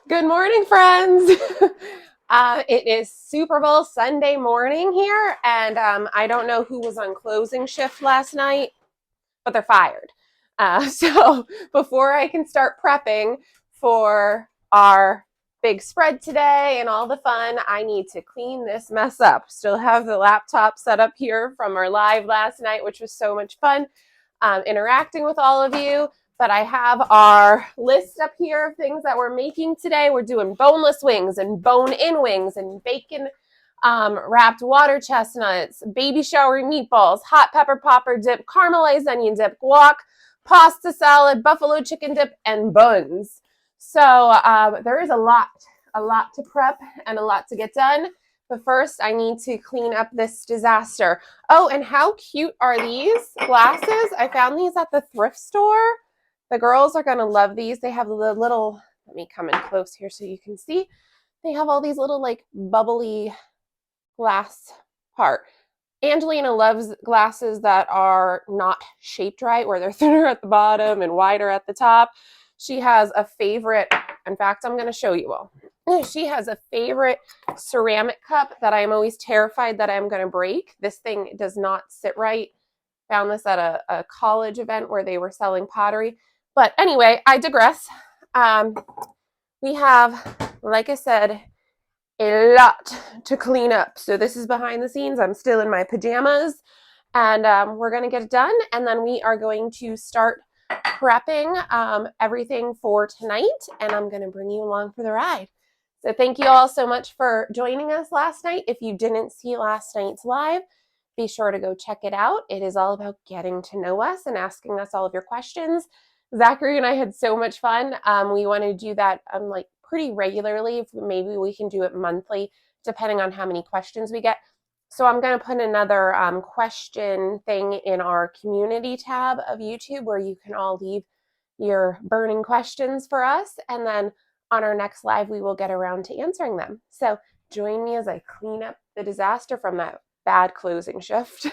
Good morning, friends. It is Super Bowl Sunday morning here, and I don't know who was on closing shift last night, but they're fired. So before I can start prepping for our big spread today and all the fun, I need to clean this mess up. Still have the laptop set up here from our live last night, which was so much fun interacting with all of you. But I have our list up here of things that we're making today. We're doing boneless wings and bone-in wings and bacon wrapped water chestnuts, baby shower meatballs, hot pepper popper dip, caramelized onion dip, guac, pasta salad, buffalo chicken dip, and buns. So there is a lot to prep and a lot to get done. But first, I need to clean up this disaster. Oh, and how cute are these glasses? I found these at the thrift store. The girls are going to love these. They have the little, let me come in close here so you can see. They have all these little like bubbly glass part. Angelina loves glasses that are not shaped right, where they're thinner at the bottom and wider at the top. She has a favorite, in fact, I'm going to show you all. She has a favorite ceramic cup that I'm always terrified that I'm going to break. This thing does not sit right. Found this at a college event where they were selling pottery. But anyway, I digress. We have, like I said, a lot to clean up. So this is behind the scenes. I'm still in my pajamas, and we're going to get it done. And then we are going to start prepping everything for tonight, and I'm going to bring you along for the ride. So thank you all so much for joining us last night. If you didn't see last night's live, be sure to go check it out. It is all about getting to know us and asking us all of your questions. Zachary and I had so much fun. We want to do that like pretty regularly. Maybe we can do it monthly, depending on how many questions we get. So I'm going to put another question thing in our community tab of YouTube where you can all leave your burning questions for us. And then on our next live, we will get around to answering them. So join me as I clean up the disaster from that bad closing shift.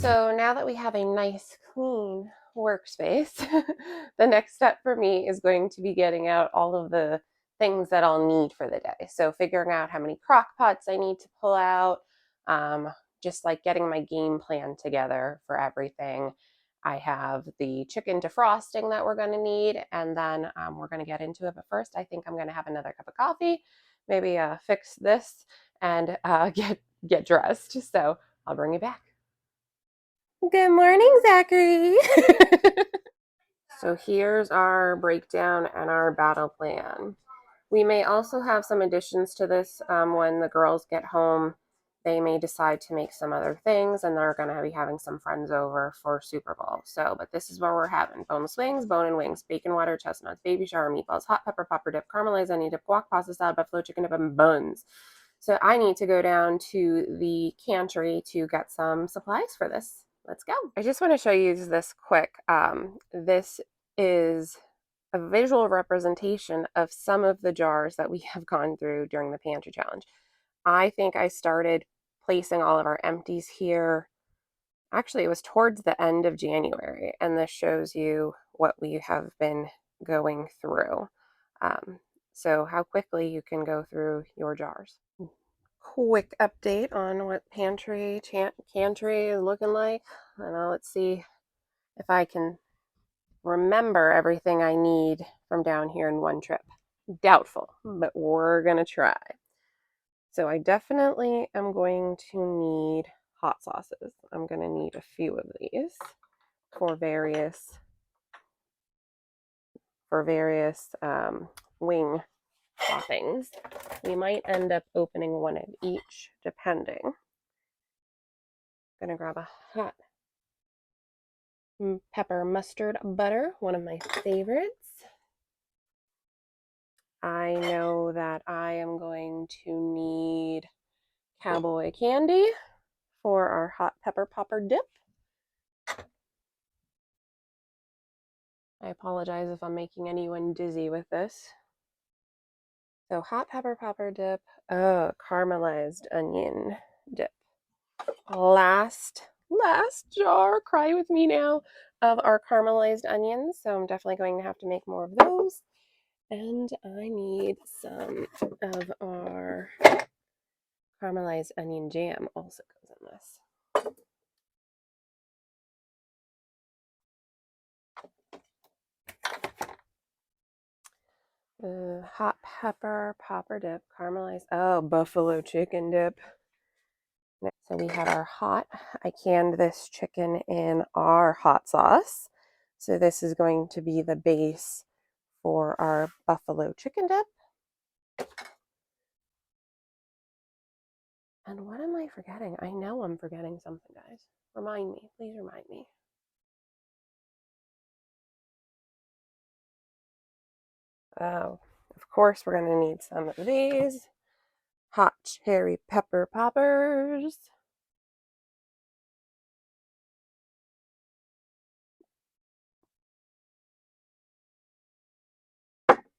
So now that we have a nice clean workspace, the next step for me is going to be getting out all of the things that I'll need for the day. So figuring out how many crock pots I need to pull out, just like getting my game plan together for everything. I have the chicken defrosting that we're going to need, and then we're going to get into it. But first, I think I'm going to have another cup of coffee, maybe fix this, and get dressed. So I'll bring you back. Good morning, Zachary. So here's our breakdown and our battle plan. We may also have some additions to this when the girls get home. They may decide to make some other things, and they're going to be having some friends over for Super Bowl. So, but this is what we're having: boneless wings, bone-in wings, bacon water chestnuts, baby shower meatballs, hot pepper popper dip, caramelized onion dip, guac pasta salad, buffalo chicken dip, and buns. So I need to go down to the pantry to get some supplies for this. Let's go. I just want to show you this quick. This is a visual representation of some of the jars that we have gone through during the pantry challenge. I think I started placing all of our empties here. Actually, it was towards the end of January, and this shows you what we have been going through. So how quickly you can go through your jars. Quick update on what pantry is looking like. And now let's see if I can remember everything I need from down here in one trip. Doubtful, but we're gonna try. So I definitely am going to need hot sauces. I'm gonna need a few of these for various wing toppings. We might end up opening one of each, depending. I'm gonna grab a hot pepper mustard butter, one of my favorites. I know that I am going to need cowboy candy for our hot pepper popper dip. I apologize if I'm making anyone dizzy with this. So hot pepper popper dip, caramelized onion dip. Last jar, cry with me now, of our caramelized onions. So I'm definitely going to have to make more of those. And I need some of our caramelized onion jam also goes in this. Hot pepper popper dip, caramelized, buffalo chicken dip. So we have our I canned this chicken in our hot sauce. So this is going to be the base for our buffalo chicken dip. And what am I forgetting? I know I'm forgetting something, guys. Remind me, please remind me. Oh, of course we're gonna need some of these hot cherry pepper poppers.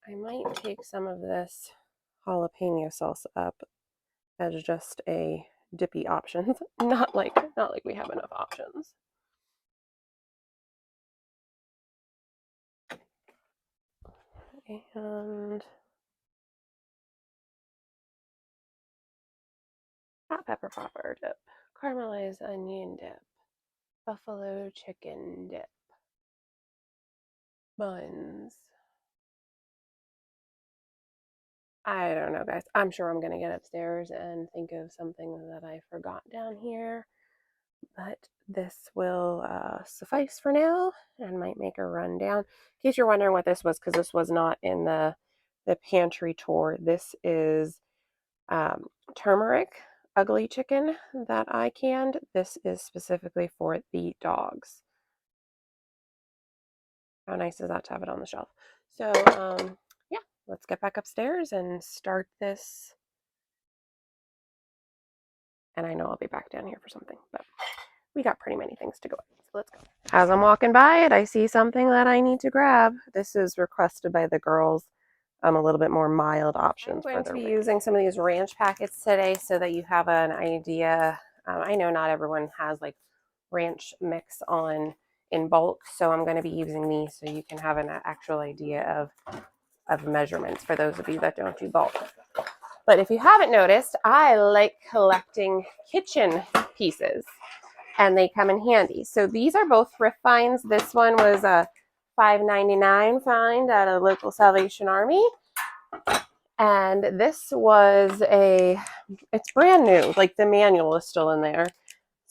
I might take some of this jalapeno salsa up as just a dippy option. not like we have enough options. And hot pepper popper dip, caramelized onion dip, buffalo chicken dip, buns. I don't know, guys. I'm sure I'm going to get upstairs and think of something that I forgot down here. But this will suffice for now, and might make a rundown. In case you're wondering what this was, because this was not in the pantry tour. This is turmeric ugly chicken that I canned. This is specifically for the dogs. How nice is that to have it on the shelf? So yeah, let's get back upstairs and start this. And I know I'll be back down here for something, but we got pretty many things to go. So let's go. As I'm walking by it, I see something that I need to grab. This is requested by the girls. A little bit more mild options. I'm going to be using some of these ranch packets today so that you have an idea. I know not everyone has like ranch mix on in bulk, so I'm going to be using these so you can have an actual idea of measurements for those of you that don't do bulk. But if you haven't noticed, I like collecting kitchen pieces, and they come in handy. So these are both thrift finds. This one was a $5.99 find at a local Salvation Army. And this was it's brand new, like the manual is still in there.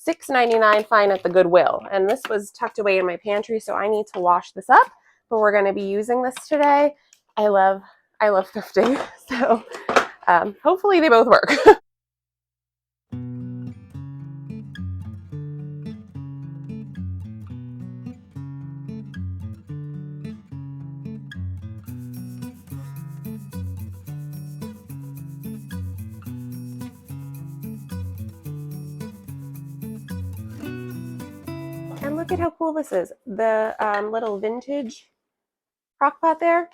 $6.99 find at the Goodwill. And this was tucked away in my pantry, so I need to wash this up, but we're gonna be using this today. I love thrifting, so hopefully they both work. And look at how cool this is. The little vintage crock pot there,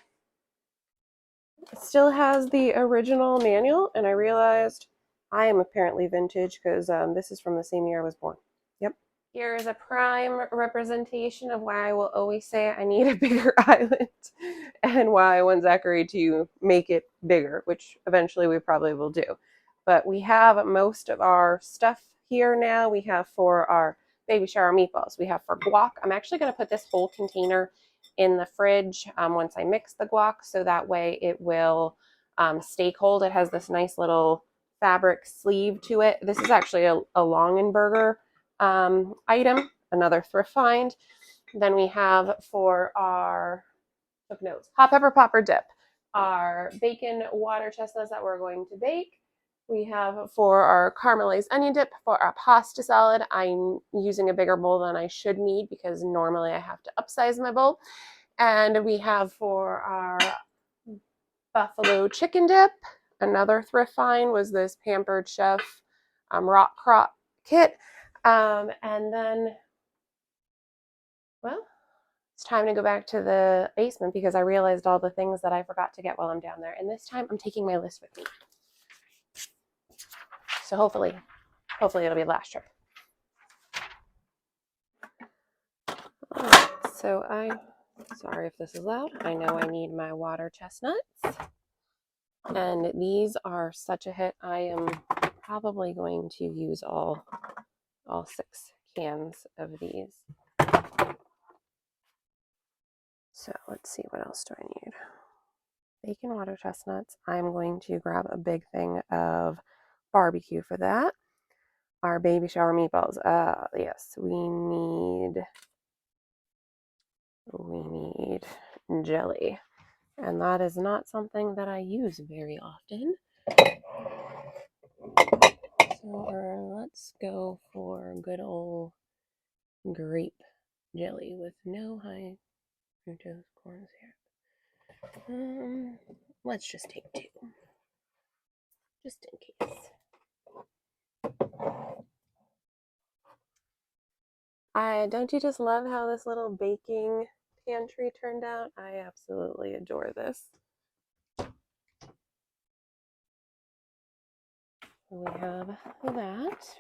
it still has the original manual, and I realized I am apparently vintage because this is from the same year I was born. Yep. Here is a prime representation of why I will always say I need a bigger island, and why I want Zachary to make it bigger, which eventually we probably will do. But we have most of our stuff here now. We have for our baby shower meatballs. We have for guac. I'm actually going to put this whole container in the fridge once I mix the guac, so that way it will stay cold. It has this nice little fabric sleeve to it. This is actually a Longenberger item, another thrift find. Then we have for our hot pepper popper dip, our bacon water chestnuts that we're going to bake. We have for our caramelized onion dip, for our pasta salad. I'm using a bigger bowl than I should need because normally I have to upsize my bowl. And we have for our buffalo chicken dip, another thrift find was this Pampered Chef rock crock kit. And then, well, it's time to go back to the basement because I realized all the things that I forgot to get while I'm down there. And this time I'm taking my list with me. So hopefully it'll be the last trip. All right, so sorry if this is loud. I know I need my water chestnuts. And these are such a hit. I am probably going to use all 6 cans of these. So let's see, what else do I need? Bacon water chestnuts. I'm going to grab a big thing of barbecue for that. Our baby shower meatballs. Yes, we need jelly. And that is not something that I use very often. So let's go for good old grape jelly with no high fructose corn syrup. Let's just take 2, just in case. Don't you just love how this little baking pantry turned out? I absolutely adore this. We have that.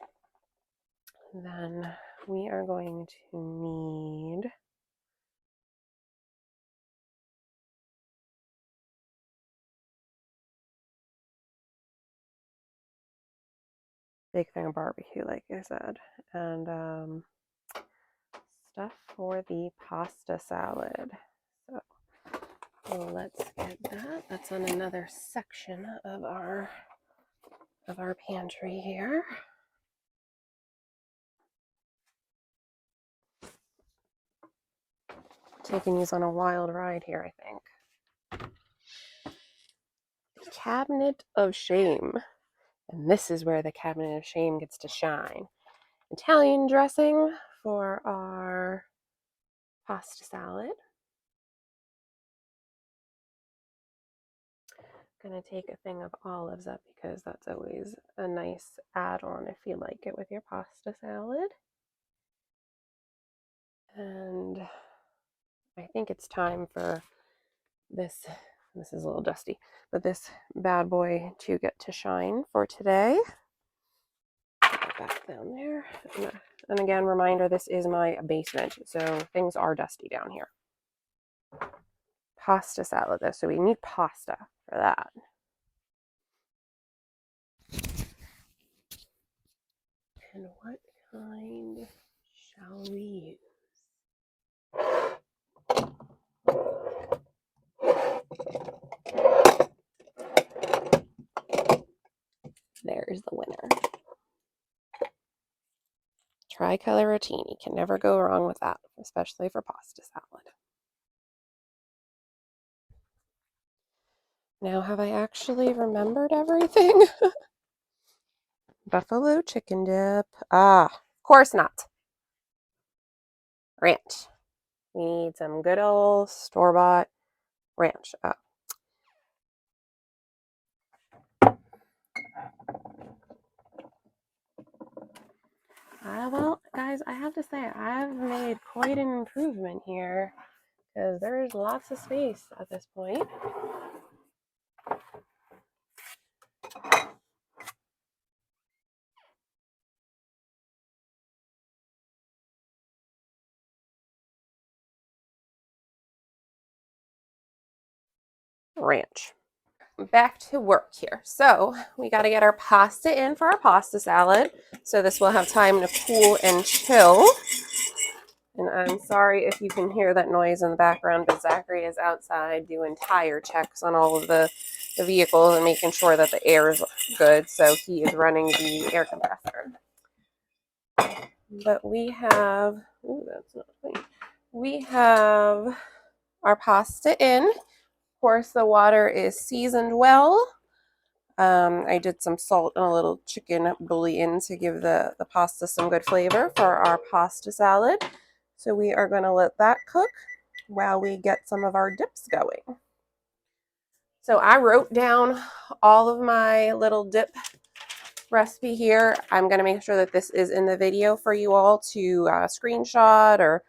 Then we are going to need big thing of barbecue, like I said, and stuff for the pasta salad. So let's get that. That's on another section of our pantry here. Taking these on a wild ride here, I think. The cabinet of shame. And this is where the cabinet of shame gets to shine. Italian dressing for our pasta salad. Gonna take a thing of olives up because that's always a nice add-on if you like it with your pasta salad. And I think it's time for this is a little dusty, but this bad boy to get to shine for today. Put that back down there. And again, reminder, this is my basement, so things are dusty down here. Pasta salad though, so we need pasta for that. And what kind shall we use? There's the winner. Tricolor rotini. Can never go wrong with that, especially for pasta salad. Now, have I actually remembered everything? Buffalo chicken dip. Of course not. Ranch. We need some good old store-bought ranch. Well, guys, I have to say, I've made quite an improvement here because there's lots of space at this point. Ranch. Back to work here. So we got to get our pasta in for our pasta salad. So this will have time to cool and chill. And I'm sorry if you can hear that noise in the background, but Zachary is outside doing tire checks on all of the vehicles and making sure that the air is good. So he is running the air compressor. But we have, ooh, that's not clean. We have our pasta in. Of course, the water is seasoned well. I did some salt and a little chicken bouillon to give the pasta some good flavor for our pasta salad. So we are going to let that cook while we get some of our dips going. So I wrote down all of my little dip recipe here. I'm going to make sure that this is in the video for you all to screenshot or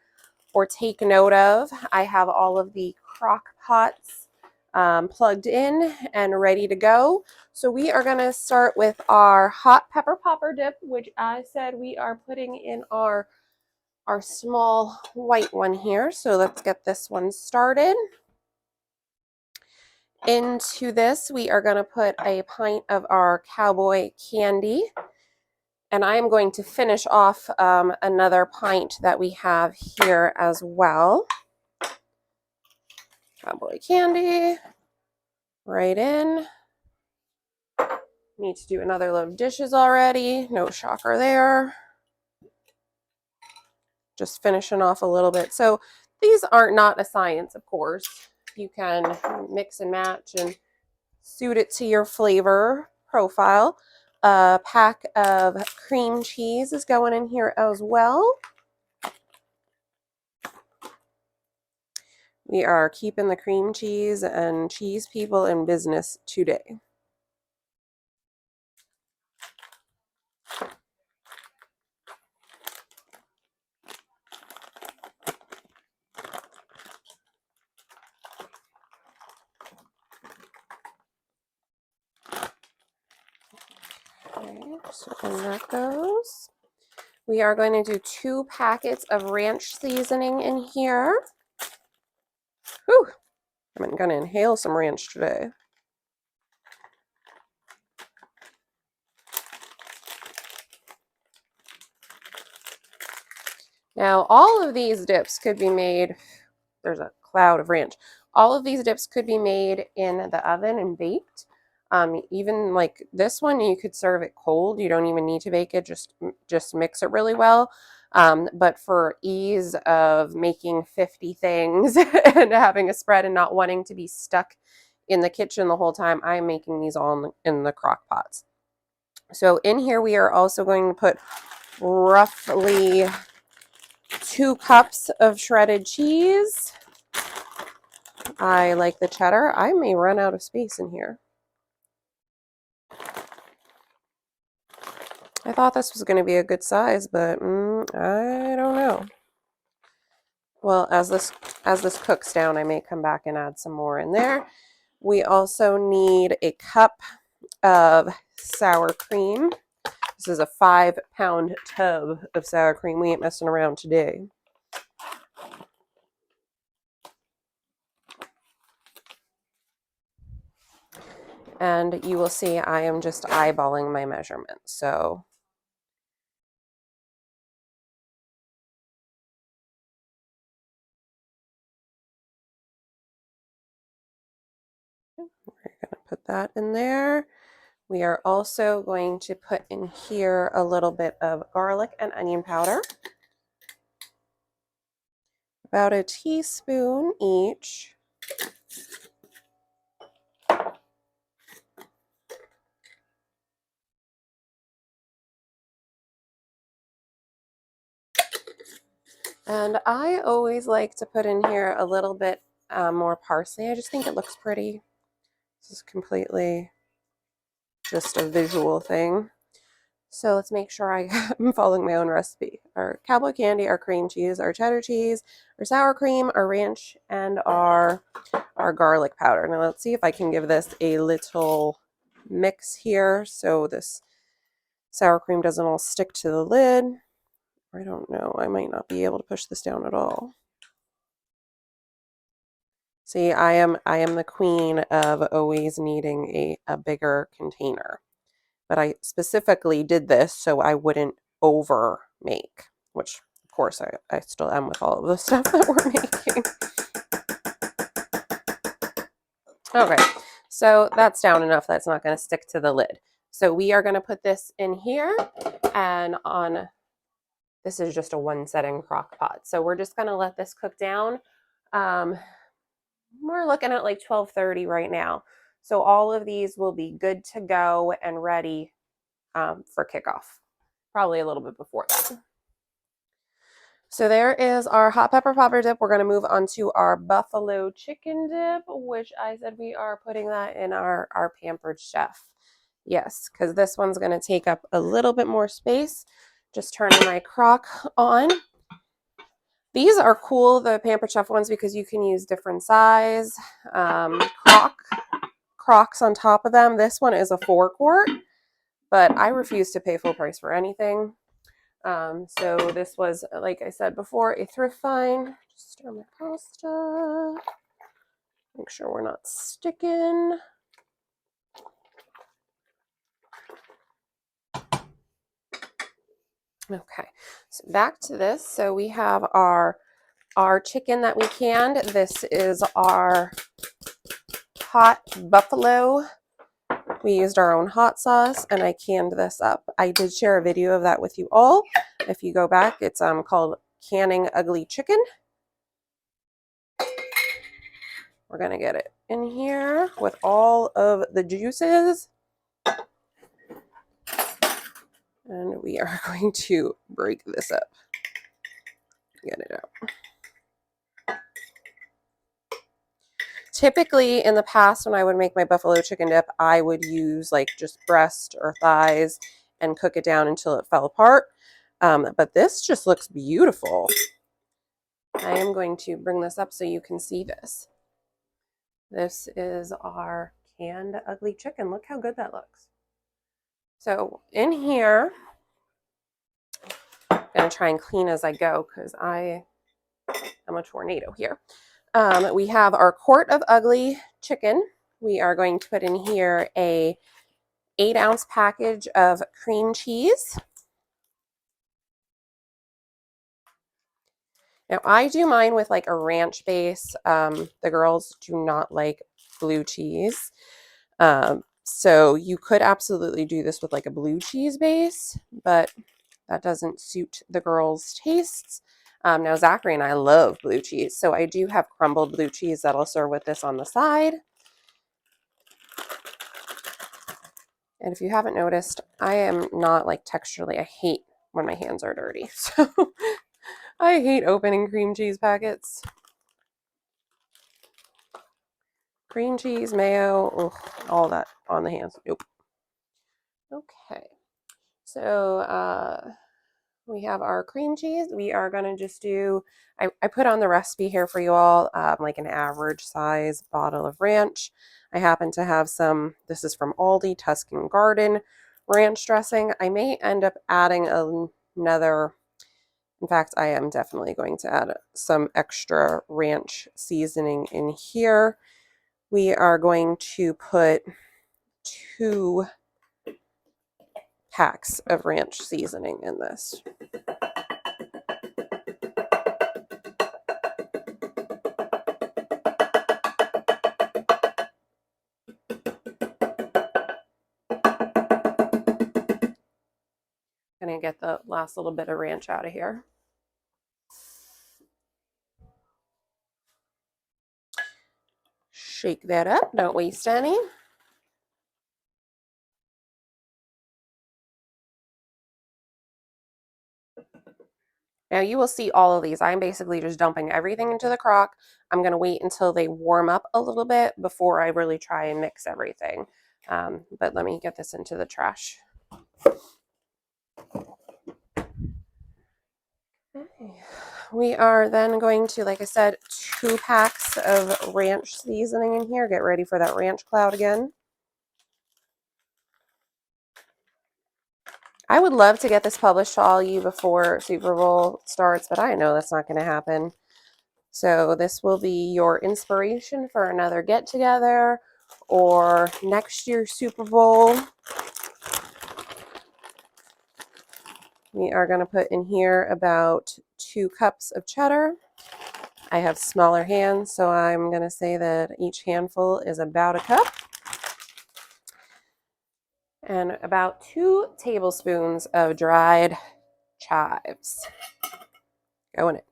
take note of. I have all of the crock pots plugged in and ready to go. So we are going to start with our hot pepper popper dip, which I said we are putting in our small white one here. So let's get this one started. Into this, we are going to put a pint of our cowboy candy. And I am going to finish off another pint that we have here as well. Cowboy candy, right in. Need to do another load of dishes already. No shocker there. Just finishing off a little bit. So these are not a science, of course. You can mix and match and suit it to your flavor profile. A pack of cream cheese is going in here as well. We are keeping the cream cheese and cheese people in business today. Okay, so in that goes. We are going to do 2 packets of ranch seasoning in here. Whew, I'm going to inhale some ranch today. Now, all of these dips could be made, there's a cloud of ranch. All of these dips could be made in the oven and baked. Even like this one, you could serve it cold. You don't even need to bake it, just mix it really well. But for ease of making 50 things and having a spread and not wanting to be stuck in the kitchen the whole time, I'm making these all in the crock pots. So in here, we are also going to put roughly 2 cups of shredded cheese. I like the cheddar. I may run out of space in here. I thought this was going to be a good size, but I don't know. Well, as this cooks down, I may come back and add some more in there. We also need a cup of sour cream. This is a 5-pound tub of sour cream. We ain't messing around today. And you will see I am just eyeballing my measurements. So we're going to put that in there. We are also going to put in here a little bit of garlic and onion powder. About a teaspoon each. And I always like to put in here a little bit more parsley. I just think it looks pretty. This is completely just a visual thing. So let's make sure I'm following my own recipe. Our cowboy candy, our cream cheese, our cheddar cheese, our sour cream, our ranch, and our garlic powder. Now let's see if I can give this a little mix here so this sour cream doesn't all stick to the lid. I don't know. I might not be able to push this down at all. See, I am the queen of always needing a bigger container. But I specifically did this so I wouldn't over make, which of course I still am with all of the stuff that we're making. Okay, so that's down enough. That's not going to stick to the lid. So we are going to put this in here and on, this is just a 1-setting crock pot. So we're just going to let this cook down. We're looking at like 12:30 right now. So all of these will be good to go and ready for kickoff. Probably a little bit before that. So there is our hot pepper popper dip. We're going to move on to our buffalo chicken dip, which I said we are putting that in our Pampered Chef Yes, because this one's going to take up a little bit more space. Just turning my crock on. These are cool, the Pampered Chef ones, because you can use different size crocks on top of them. This one is a 4-quart, but I refuse to pay full price for anything. So this was, like I said before, a thrift find. Just stir my pasta. Make sure we're not sticking. Okay, so back to this. So we have our chicken that we canned. This is our hot buffalo. We used our own hot sauce and I canned this up. I did share a video of that with you all. If you go back, it's called Canning Ugly Chicken. We're gonna get it in here with all of the juices. And we are going to break this up. Get it out. Typically in the past when I would make my buffalo chicken dip, I would use like just breast or thighs and cook it down until it fell apart. But this just looks beautiful. I am going to bring this up so you can see this. This is our canned ugly chicken. Look how good that looks. So in here, I'm going to try and clean as I go because I am a tornado here. We have our quart of ugly chicken. We are going to put in here a 8-ounce package of cream cheese. Now I do mine with like a ranch base. The girls do not like blue cheese. So you could absolutely do this with like a blue cheese base, but that doesn't suit the girls' tastes. Now Zachary and I love blue cheese, so I do have crumbled blue cheese that I'll serve with this on the side. And if you haven't noticed, I am not like texturally, I hate when my hands are dirty. So I hate opening cream cheese packets. Cream cheese, mayo, ugh, all that on the hands. Nope. Okay. So we have our cream cheese. We are going to just do, I put on the recipe here for you all, like an average size bottle of ranch. I happen to have some, this is from Aldi, Tuscan Garden ranch dressing. I may end up adding another, in fact, I am definitely going to add some extra ranch seasoning in here. We are going to put 2 packs of ranch seasoning in this. Gonna get the last little bit of ranch out of here. Shake that up, don't waste any. Now you will see all of these. I'm basically just dumping everything into the crock. I'm gonna wait until they warm up a little bit before I really try and mix everything. But let me get this into the trash. Okay. We are then going to, like I said, 2 packs of ranch seasoning in here. Get ready for that ranch cloud again. I would love to get this published to all you before Super Bowl starts, but I know that's not going to happen. So this will be your inspiration for another get-together or next year's Super Bowl. We are going to put in here about 2 cups of cheddar. I have smaller hands, so I'm going to say that each handful is about a cup. And about 2 tablespoons of dried chives. Go in it.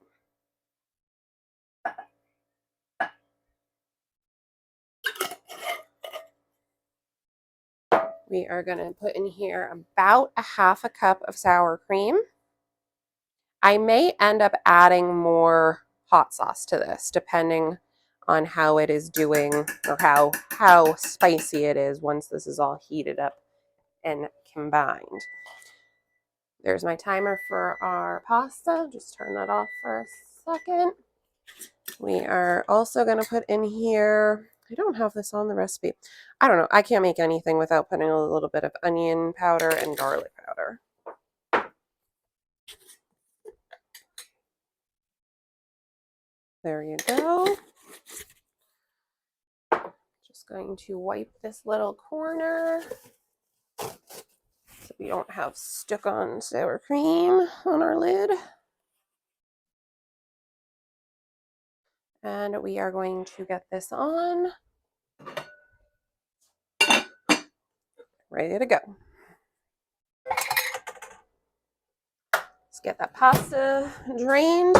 We are going to put in here about a half a cup of sour cream. I may end up adding more hot sauce to this, depending on how it is doing or how spicy it is once this is all heated up and combined. There's my timer for our pasta. Just turn that off for a second. We are also going to put in here, I don't have this on the recipe. I don't know. I can't make anything without putting a little bit of onion powder and garlic powder. There you go. Just going to wipe this little corner so we don't have stuck on sour cream on our lid. And we are going to get this on. Ready to go. Let's get that pasta drained.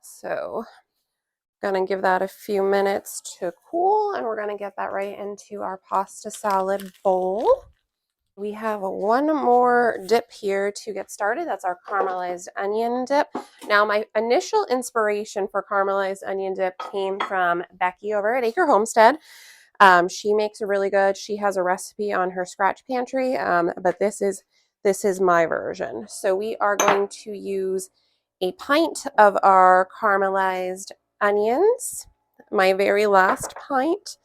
So gonna give that a few minutes to cool, and we're gonna get that right into our pasta salad bowl. We have one more dip here to get started. That's our caramelized onion dip. Now, my initial inspiration for caramelized onion dip came from Becky over at Acre Homestead. She makes a really good, she has a recipe on her scratch pantry, but this is my version. So we are going to use a pint of our caramelized onions, my very last pint.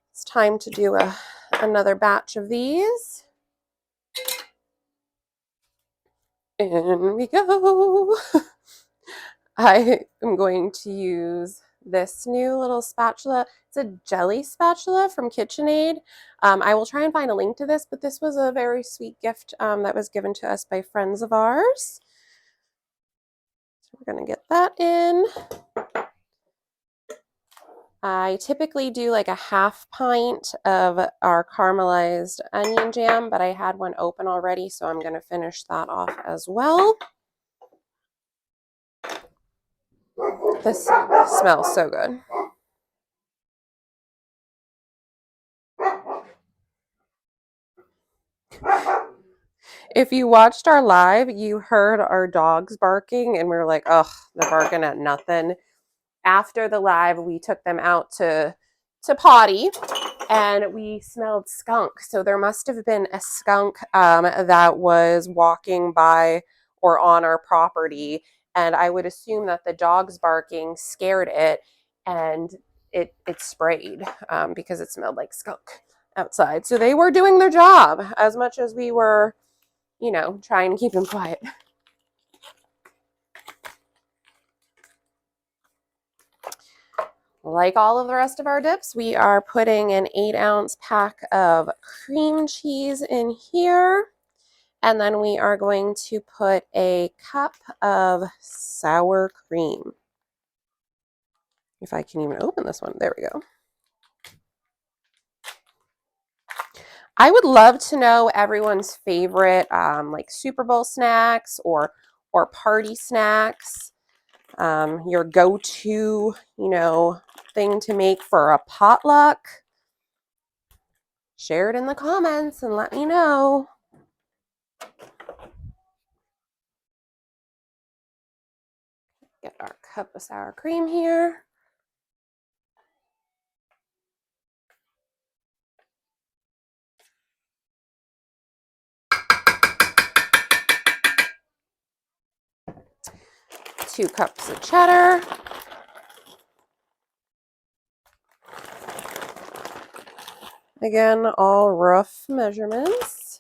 It's time to do another batch of these. In we go. I am going to use this new little spatula. It's a jelly spatula from KitchenAid. I will try and find a link to this, but this was a very sweet gift that was given to us by friends of ours. So we're going to get that in. I typically do like a half pint of our caramelized onion jam, but I had one open already, so I'm going to finish that off as well. This smells so good. If you watched our live, you heard our dogs barking, and we were like, oh, they're barking at nothing. After the live, we took them out to potty, and we smelled skunk. So there must have been a skunk that was walking by or on our property, and I would assume that the dog's barking scared it, and it sprayed because it smelled like skunk outside. So they were doing their job as much as we were, you know, trying to keep them quiet. Like all of the rest of our dips, we are putting an 8-ounce pack of cream cheese in here. And then we are going to put a cup of sour cream. If I can even open this one. There we go. I would love to know everyone's favorite like Super Bowl snacks or party snacks. Your go-to, you know, thing to make for a potluck. Share it in the comments and let me know. Get our cup of sour cream here. Two cups of cheddar. Again, all rough measurements.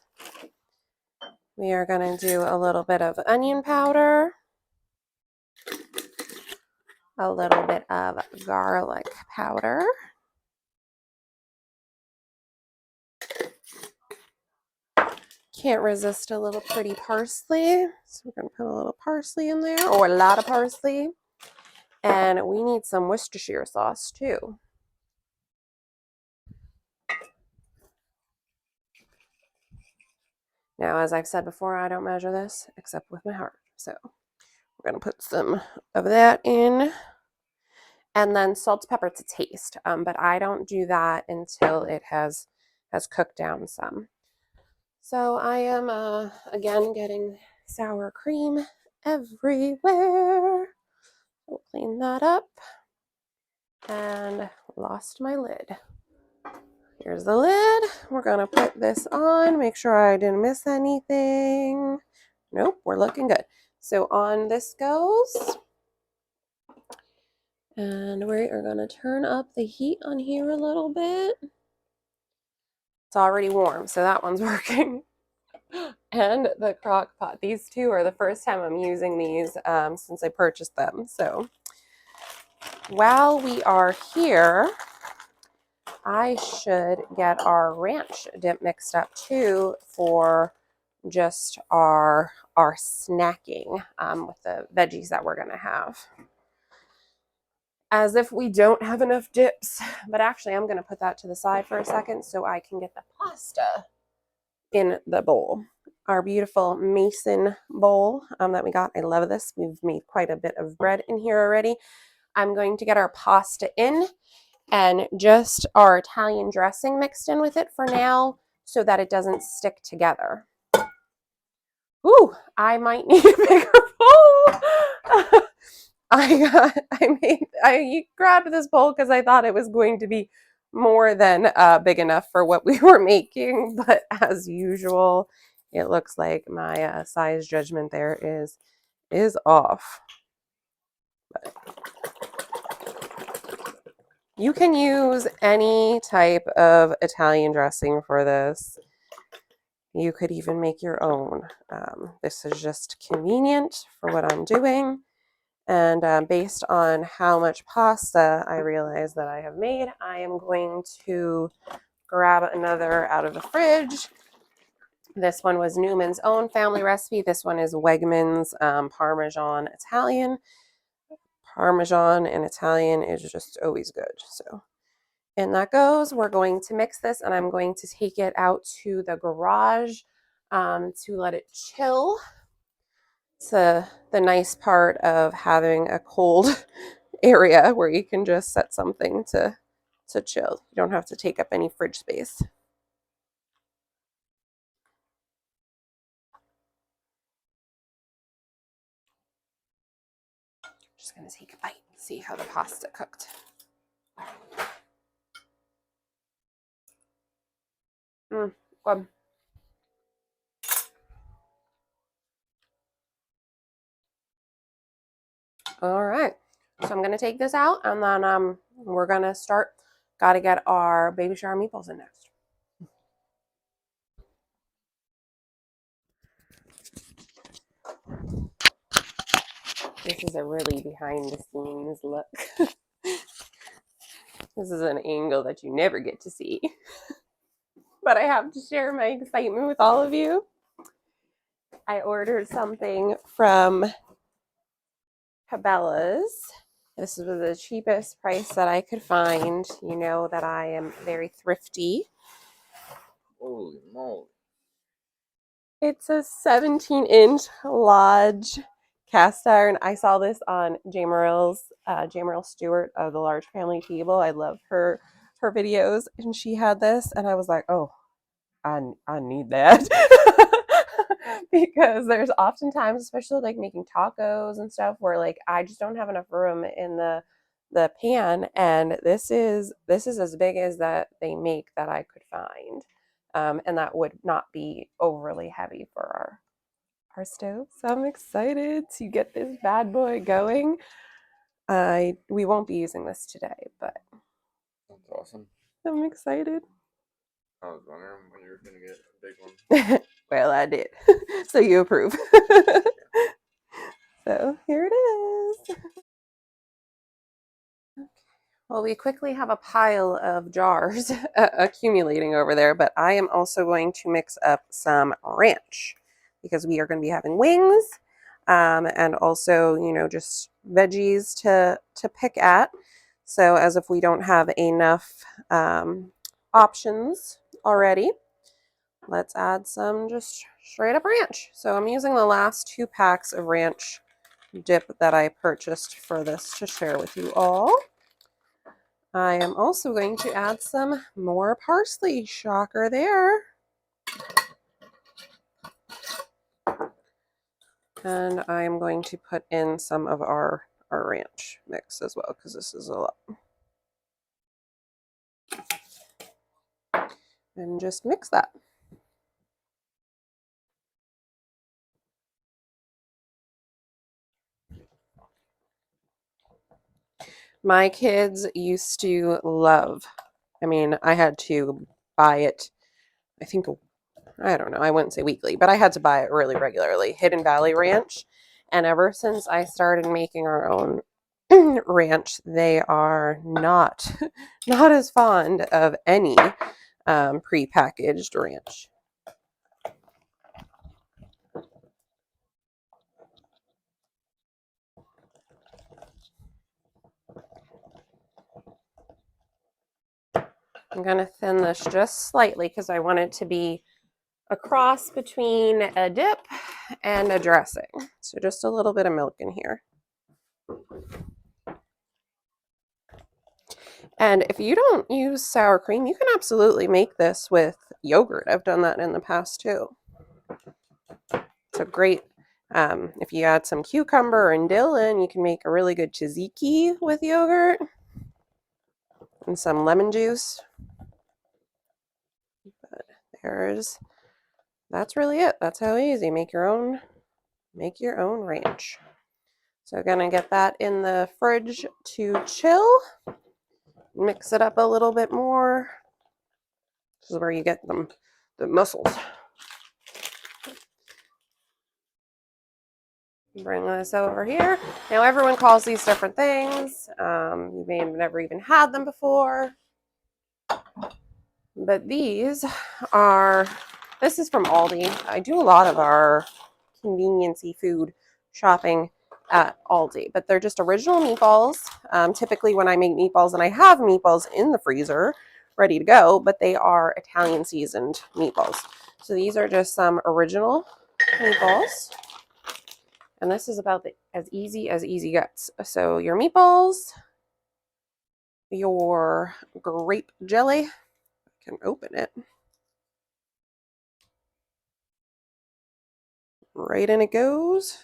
We are going to do a little bit of onion powder, a little bit of garlic powder, can't resist a little pretty parsley, so we're going to put a little parsley in there, or a lot of parsley, and we need some Worcestershire sauce too. Now, as I've said before, I don't measure this except with my heart. So we're going to put some of that in. And then salt, pepper to taste. But I don't do that until it has cooked down some. So I am, again, getting sour cream everywhere. We'll clean that up. And lost my lid. Here's the lid. We're gonna put this on, make sure I didn't miss anything. Nope, we're looking good. So on this goes. And we are gonna turn up the heat on here a little bit. It's already warm, so that one's working. And the crock pot. These two are the first time I'm using these since I purchased them. So while we are here, I should get our ranch dip mixed up too for just our snacking with the veggies that we're gonna have. As if we don't have enough dips, but actually I'm gonna put that to the side for a second so I can get the pasta in the bowl. Our beautiful mason bowl that we got. I love this. We've made quite a bit of bread in here already. I'm going to get our pasta in and just our Italian dressing mixed in with it for now so that it doesn't stick together. Ooh, I might need a bigger bowl. I grabbed this bowl because I thought it was going to be more than big enough for what we were making, but as usual, it looks like my size judgment there is off. But you can use any type of Italian dressing for this. You could even make your own. This is just convenient for what I'm doing. And based on how much pasta I realize that I have made, I am going to grab another out of the fridge. This one was Newman's own family recipe. This one is Wegmans Parmesan Italian. Parmesan in Italian is just always good. So in that goes. We're going to mix this and I'm going to take it out to the garage to let it chill. It's the nice part of having a cold area where you can just set something to chill. You don't have to take up any fridge space. Just gonna take a bite and see how the pasta cooked. Good. All right, so I'm gonna take this out and then we're gonna start. Got to get our baby shower meatballs in next. This is a really behind the scenes look. This is an angle that you never get to see. But I have to share my excitement with all of you. I ordered something from Cabela's. This was the cheapest price that I could find. You know that I am very thrifty. Holy moly. It's a 17-inch Lodge cast iron. I saw this on Jameril Stewart of the Large Family Table. I love her videos, and she had this, and I was like, oh, I need that. Because there's oftentimes, especially like making tacos and stuff, where like I just don't have enough room in the pan, and this is as big as that they make that I could find. And that would not be overly heavy for our stove. So I'm excited to get this bad boy going. We won't be using this today, but that's awesome. I'm excited. I was wondering when you were going to get a big one. Well, I did. So you approve. So here it is. Well, we quickly have a pile of jars accumulating over there, but I am also going to mix up some ranch because we are going to be having wings and also, you know, just veggies to pick at. So as if we don't have enough options already, let's add some just straight up ranch. So I'm using the last 2 packs of ranch dip that I purchased for this to share with you all. I am also going to add some more parsley. Shocker there. And I'm going to put in some of our ranch mix as well, because this is a lot. And just mix that. My kids used to love, I mean, I had to buy it, I think, I don't know, I wouldn't say weekly, but I had to buy it really regularly, Hidden Valley Ranch. And ever since I started making our own ranch, they are not as fond of any pre-packaged ranch. I'm going to thin this just slightly because I want it to be a cross between a dip and a dressing. So just a little bit of milk in here. And if you don't use sour cream, you can absolutely make this with yogurt. I've done that in the past too. It's a great, if you add some cucumber and dill in, you can make a really good tzatziki with yogurt and some lemon juice. But that's really it. That's how easy. Make your own ranch. So gonna get that in the fridge to chill. Mix it up a little bit more. This is where you get the mussels. Bring this over here. Now everyone calls these different things. You may have never even had them before. But this is from Aldi. I do a lot of our convenience-y food shopping at Aldi, but they're just original meatballs. Typically when I make meatballs, and I have meatballs in the freezer ready to go, but they are Italian seasoned meatballs. So these are just some original meatballs. And this is about as easy gets. So your meatballs, your grape jelly, I can open it. Right in it goes.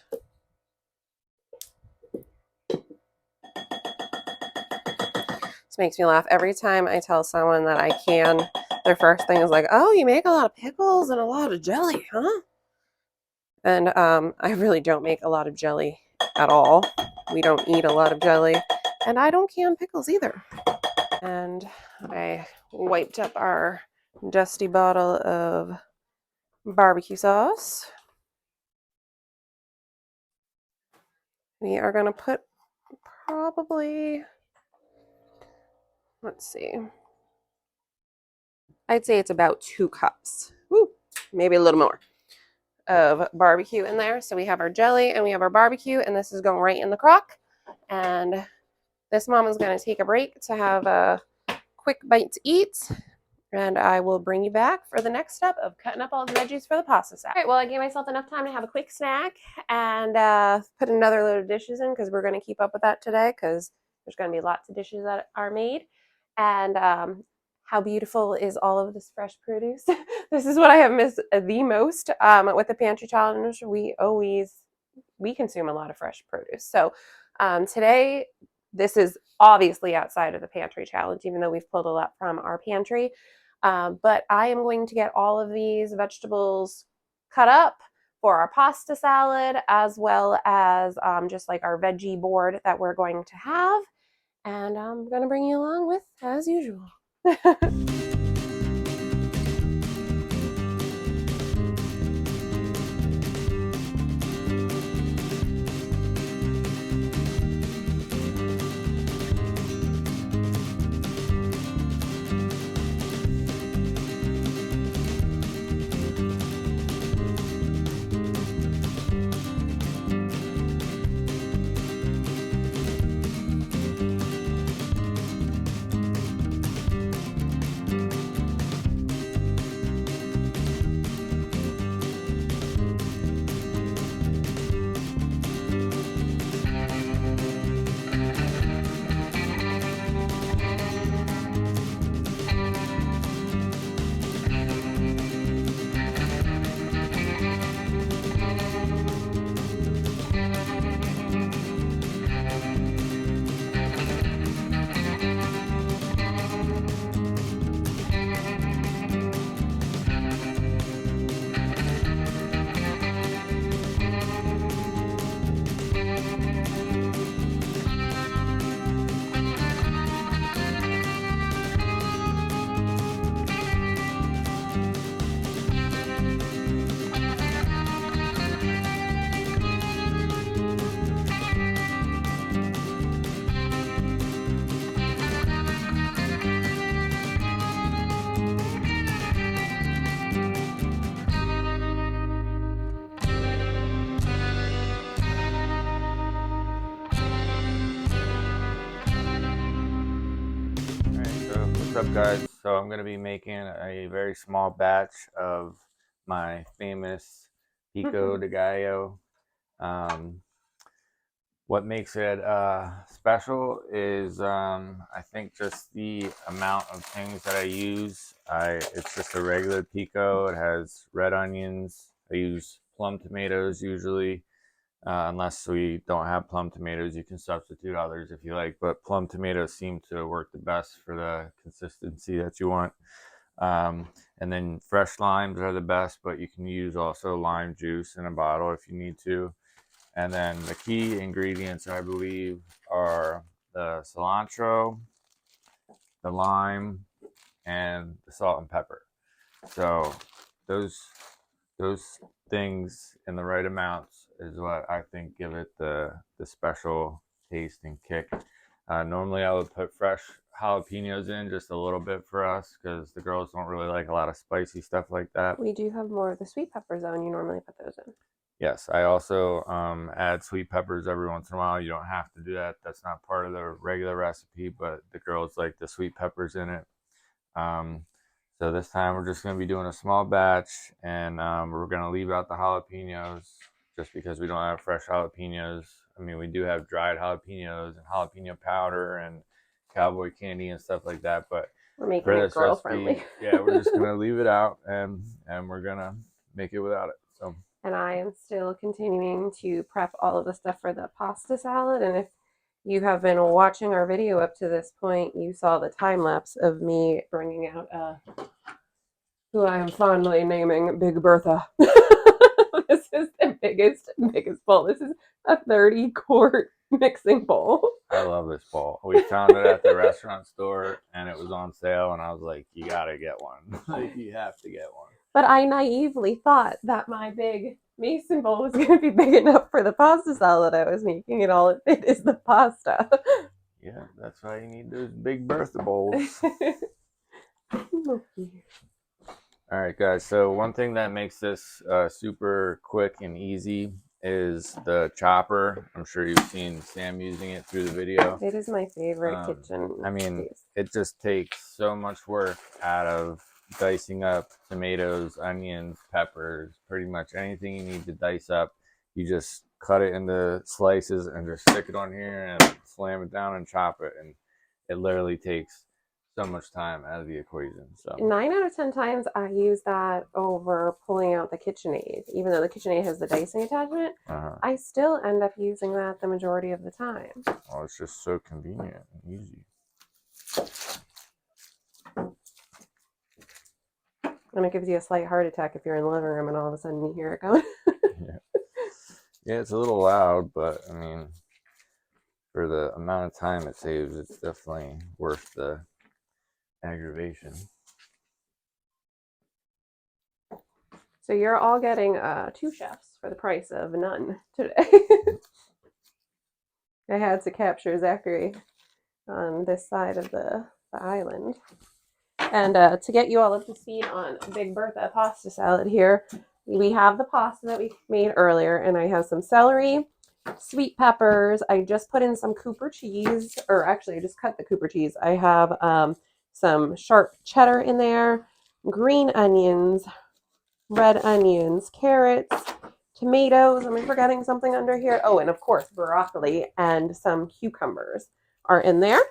This makes me laugh every time I tell someone that I can. Their first thing is like, "Oh, you make a lot of pickles and a lot of jelly, huh?" And I really don't make a lot of jelly at all. We don't eat a lot of jelly, and I don't can pickles either. And I wiped up our dusty bottle of barbecue sauce. We are going to put probably, let's see, I'd say it's about 2 cups. Woo, maybe a little more of barbecue in there. So we have our jelly and we have our barbecue, and this is going right in the crock. And this mom is going to take a break to have a quick bite to eat, and I will bring you back for the next step of cutting up all the veggies for the pasta salad. All right, well, I gave myself enough time to have a quick snack and put another load of dishes in, because we're going to keep up with that today, because there's going to be lots of dishes that are made. And how beautiful is all of this fresh produce? This is what I have missed the most with the Pantry Challenge. We consume a lot of fresh produce. So today, this is obviously outside of the Pantry Challenge, even though we've pulled a lot from our pantry. But I am going to get all of these vegetables cut up for our pasta salad, as well as just like our veggie board that we're going to have. And I'm going to bring you along with, as usual. up, guys? So I'm going to be making a very small batch of my famous pico de gallo. Um, what makes it special is I think just the amount of things that I use. It's just a regular pico. It has red onions. I use plum tomatoes usually. Unless we don't have plum tomatoes, you can substitute others if you like, but plum tomatoes seem to work the best for the consistency that you want. And then fresh limes are the best, but you can use also lime juice in a bottle if you need to. And then the key ingredients, I believe, are the cilantro, the lime, and the salt and pepper. So those things in the right amounts is what I think give it the special taste and kick. Normally I would put fresh jalapenos in just a little bit for us because the girls don't really like a lot of spicy stuff like that. We do have more of the sweet peppers though, and you normally put those in. Yes, I also add sweet peppers every once in a while. You don't have to do that. That's not part of the regular recipe, but the girls like the sweet peppers in it. Um, so this time we're just going to be doing a small batch, and we're going to leave out the jalapenos just because we don't have fresh jalapenos. I mean, we do have dried jalapenos and jalapeno powder and cowboy candy and stuff like that, but We're making for it this girl recipe, friendly. yeah, we're just going to leave it out, and we're going to make it without it. So. And I am still continuing to prep all of the stuff for the pasta salad. And if you have been watching our video up to this point, you saw the time lapse of me bringing out who I am fondly naming Big Bertha. This is the biggest bowl. This is a 30-quart mixing bowl. I love this bowl. We found it at the restaurant store and it was on sale, and I was like, you gotta get one. Like, you have to get one. But I naively thought that my big mason bowl was going to be big enough for the pasta salad I was making, and all it is the pasta. Yeah, that's why you need those Big Bertha bowls. All right, guys. So one thing that makes this super quick and easy is the chopper. I'm sure you've seen Sam using it through the video. It is my favorite kitchen. I mean, it just takes so much work out of dicing up tomatoes, onions, peppers, pretty much anything you need to dice up. You just cut it into slices and just stick it on here and slam it down and chop it. And it literally takes so much time out of the equation. So 9 out of 10 times I use that over pulling out the KitchenAid. Even though the KitchenAid has the dicing attachment, I still end up using that the majority of the time. Oh, it's just so convenient and easy. And it gives you a slight heart attack if you're in the living room and all of a sudden you hear it going. Yeah, it's a little loud, but I mean, for the amount of time it saves, it's definitely worth the aggravation. So you're all getting 2 chefs for the price of none today. I had to capture Zachary on this side of the island. And to get you all up to speed on Big Bertha pasta salad here, we have the pasta that we made earlier, and I have some celery, sweet peppers. I just put in some Cooper cheese, or actually I just cut the Cooper cheese. I have some sharp cheddar in there, green onions, red onions, carrots, tomatoes. Am I forgetting something under here? Oh, and of course, broccoli and some cucumbers are in there.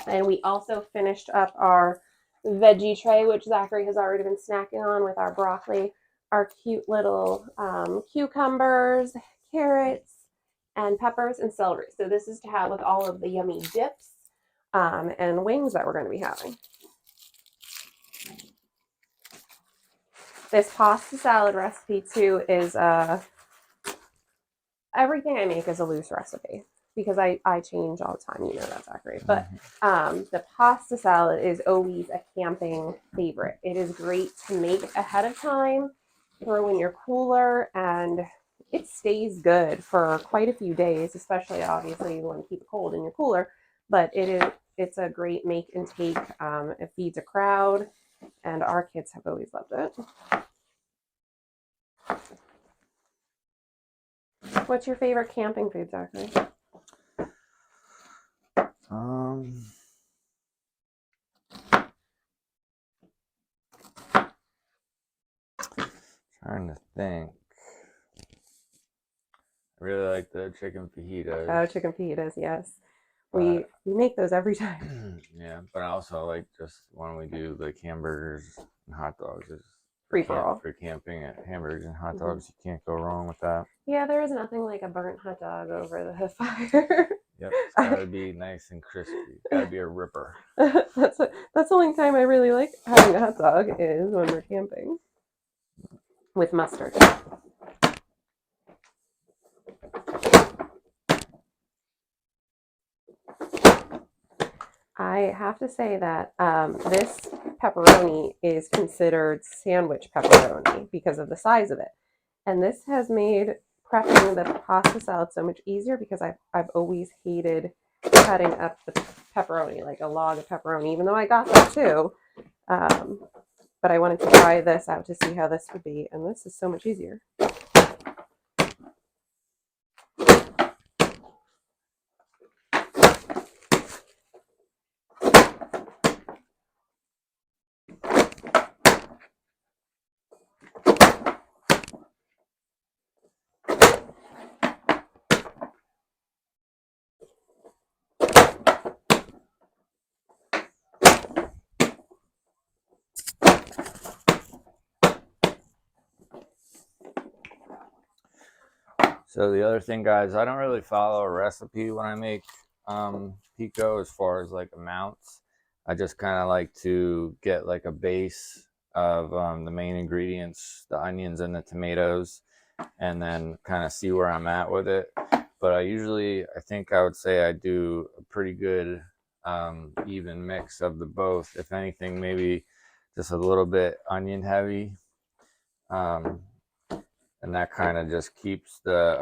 And we also finished up our veggie tray, which Zachary has already been snacking on with our broccoli, our cute little cucumbers, carrots, and peppers and celery. So this is to have with all of the yummy dips and wings that we're going to be having. This pasta salad recipe too is everything I make is a loose recipe because I change all the time. You know that, Zachary. But the pasta salad is always a camping favorite. It is great to make ahead of time, throw in your cooler, and it stays good for quite a few days, especially obviously you want to keep it cold in your cooler. But it's a great make and take. It feeds a crowd, and our kids have always loved it. What's your favorite camping food, Zachary? Trying to think. I really like the chicken fajitas. Oh, chicken fajitas, yes. We make those every time. Yeah, but I also like just when we do like hamburgers and hot dogs. Free for all. For camping at hamburgers and hot dogs, you can't go wrong with that. Yeah, there is nothing like a burnt hot dog over the fire. Yep, it's gotta be nice and crispy. It's gotta be a ripper. That's the only time I really like having a hot dog is when we're camping with mustard. I have to say that this pepperoni is considered sandwich pepperoni because of the size of it. And this has made prepping the pasta salad so much easier because I've always hated cutting up the pepperoni, like a log of pepperoni, even though I got that too. But I wanted to try this out to see how this would be, and this is so much easier. So the other thing, guys, I don't really follow a recipe when I make pico as far as like amounts. I just kind of like to get like a base of the main ingredients, the onions and the tomatoes, and then kind of see where I'm at with it. But I think I would say I do a pretty good even mix of the both. If anything, maybe just a little bit onion heavy. And that kind of just keeps the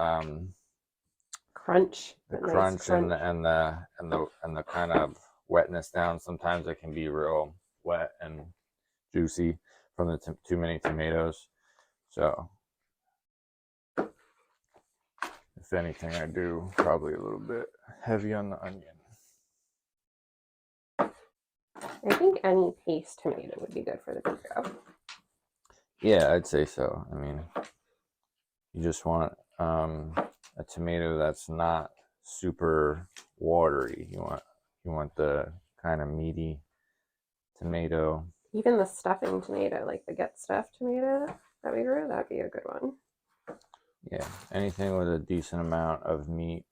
crunch, crunch, and the kind of wetness down. Sometimes it can be real wet and juicy from the too many tomatoes. So if anything, I do probably a little bit heavy on the onion. I think any paste tomato would be good for the pico. Yeah, I'd say so. I mean, you just want a tomato that's not super watery. You want the kind of meaty tomato. Even the stuffing tomato, like the get stuffed tomato that we grew, that'd be a good one. Yeah, anything with a decent amount of meat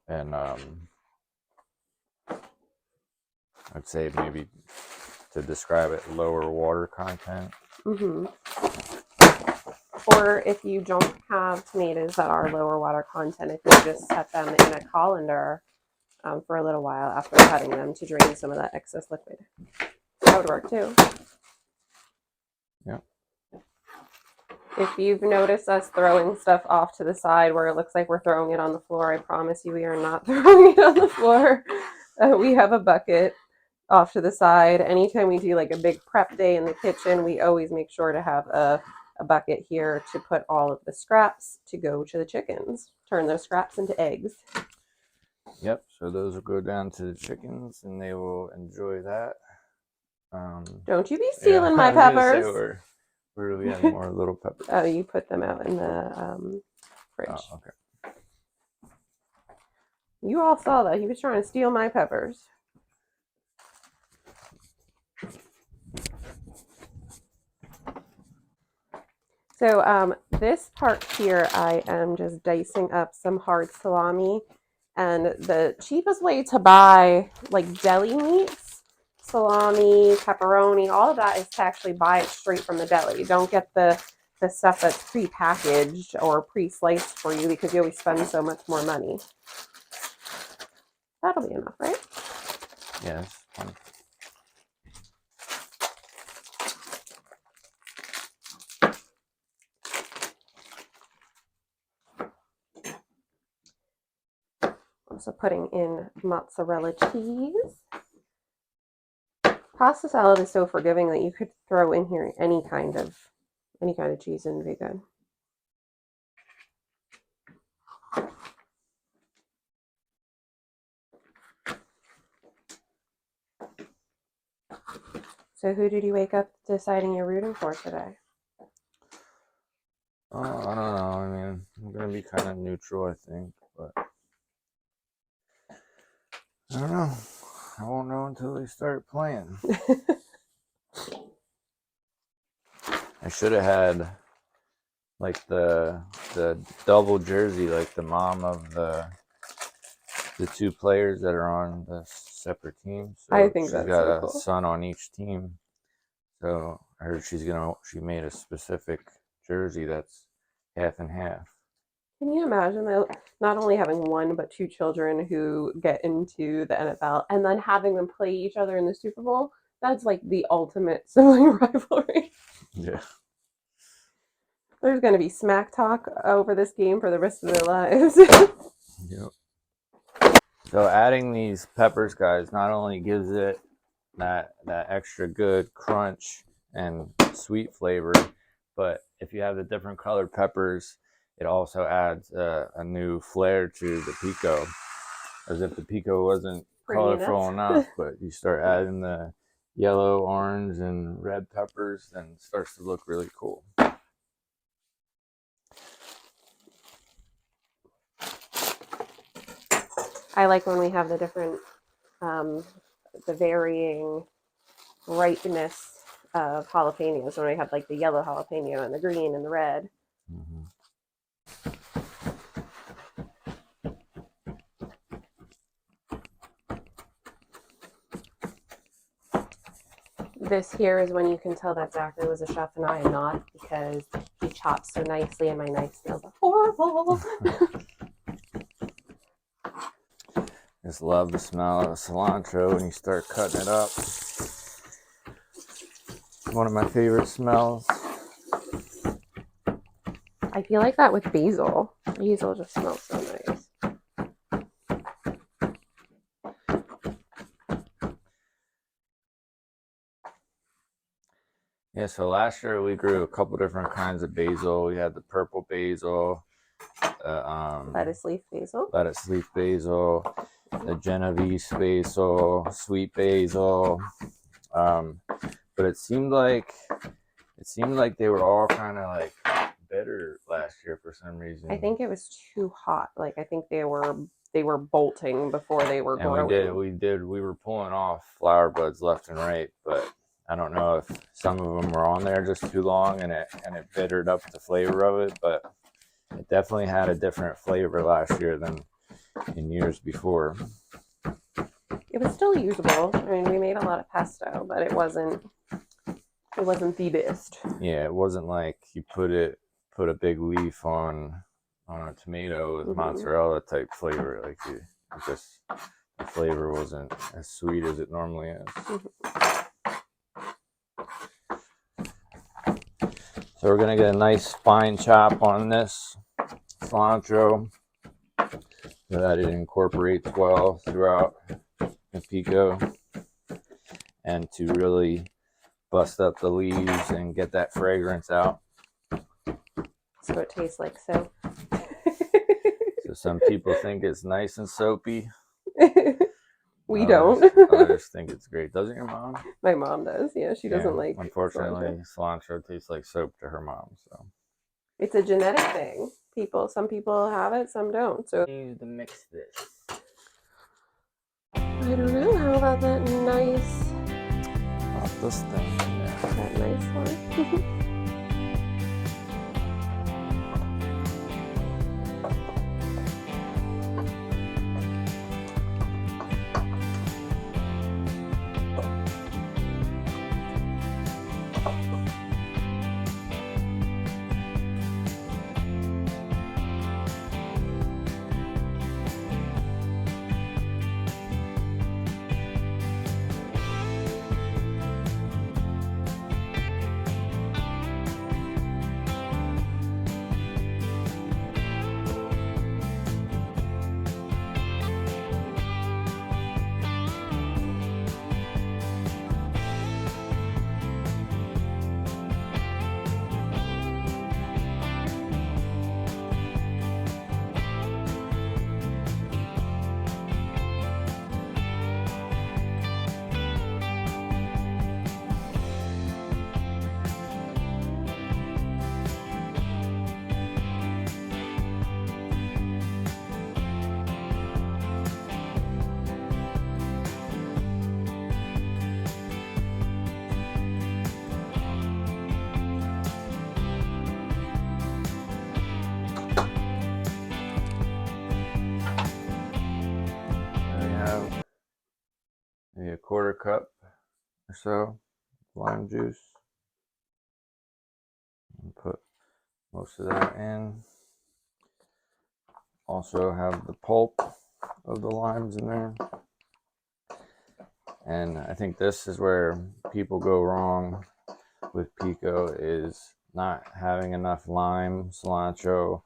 and I'd say maybe to describe it, lower water content. Or if you don't have tomatoes that are lower water content, if you just set them in a colander for a little while after cutting them to drain some of that excess liquid, that would work too. Yeah. If you've noticed us throwing stuff off to the side where it looks like we're throwing it on the floor, I promise you we are not throwing it on the floor. We have a bucket off to the side. Anytime we do like a big prep day in the kitchen, we always make sure to have a bucket here to put all of the scraps to go to the chickens. Turn those scraps into eggs. Yep, so those will go down to the chickens and they will enjoy that. Don't you be stealing my peppers. Where do we have more little peppers? Oh, you put them out in the fridge. Oh, okay. You all saw that. He was trying to steal my peppers. So this part here, I am just dicing up some hard salami. And the cheapest way to buy like deli meats, salami, pepperoni, all of that is to actually buy it straight from the deli. Don't get the stuff that's pre-packaged or pre-sliced for you because you always spend so much more money. That'll be enough, right? Yes. Also putting in mozzarella cheese. Pasta salad is so forgiving that you could throw in here any kind of cheese and it'd be good. So who did you wake up deciding you're rooting for today? I don't know. I mean, I'm gonna be kind of neutral, I think, but I don't know. I won't know until they start playing. I should have had like the double jersey, like the mom of the two players that are on the separate teams. So I think she's that's got so a cool. son on each team. So I heard she made a specific jersey that's half and half. Can you imagine not only having one but two children who get into the NFL and then having them play each other in the Super Bowl? That's like the ultimate sibling rivalry. Yeah. There's going to be smack talk over this game for the rest of their lives. Yep. So adding these peppers, guys, not only gives it that extra good crunch and sweet flavor, but if you have the different colored peppers, it also adds a new flair to the pico, as if the pico wasn't colorful enough. But you start adding the yellow, orange, and red peppers, then it starts to look really cool. I like when we have the different, the varying ripeness of jalapenos. When we have like the yellow jalapeno and the green and the red. Mm-hmm. This here is when you can tell that Zachary was a chef and I am not, because he chops so nicely and my knife smells horrible. Just love the smell of cilantro when you start cutting it up. One of my favorite smells. I feel like that with basil. Basil just smells so nice. Yeah, so last year we grew a couple different kinds of basil. We had the purple basil, Lettuce leaf basil, the Genovese basil, sweet basil. But it seemed like they were all kind of like bitter last year for some reason. I think it was too hot. Like I think they were bolting before they were growing. We were pulling off flower buds left and right, but I don't know if some of them were on there just too long and it bittered up the flavor of it, but it definitely had a different flavor last year than in years before. It was still usable. I mean, we made a lot of pesto, but it wasn't the best. Yeah, it wasn't like you put a big leaf on a tomato with mozzarella type flavor. Like the flavor wasn't as sweet as it normally is. So we're gonna get a nice fine chop on this cilantro so that it incorporates well throughout the pico, and to really bust up the leaves and get that fragrance out. So it tastes like soap. So some people think it's nice and soapy. We don't. Others think it's great. Doesn't your mom? My mom does. Yeah, she doesn't like. Unfortunately, cilantro tastes like soap to her mom. So it's a genetic thing. Some people have it, some don't. So need to mix this. I don't know. How about that nice? Not this thing. Yeah. That nice one. 1/4 cup or so lime juice. And put most of that in. Also have the pulp of the limes in there. And I think this is where people go wrong with pico, is not having enough lime, cilantro,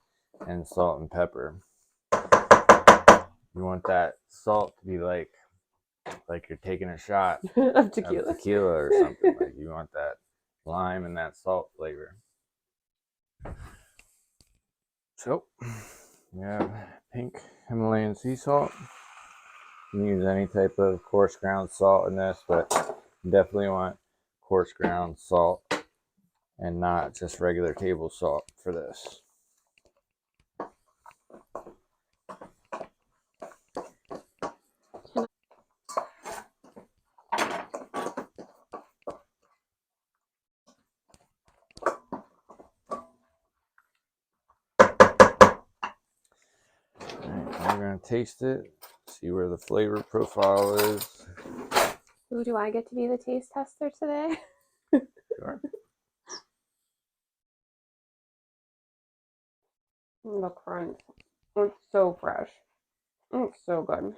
and salt and pepper. You want that salt to be like you're taking a shot of tequila. Or something. Like you want that lime and that salt flavor. So we have pink Himalayan sea salt. You can use any type of coarse ground salt in this, but you definitely want coarse ground salt and not just regular table salt for this. We're going to taste it, see where the flavor profile is. Ooh, do I get to be the taste tester today? Sure. The crunch. It's so fresh. It's so good.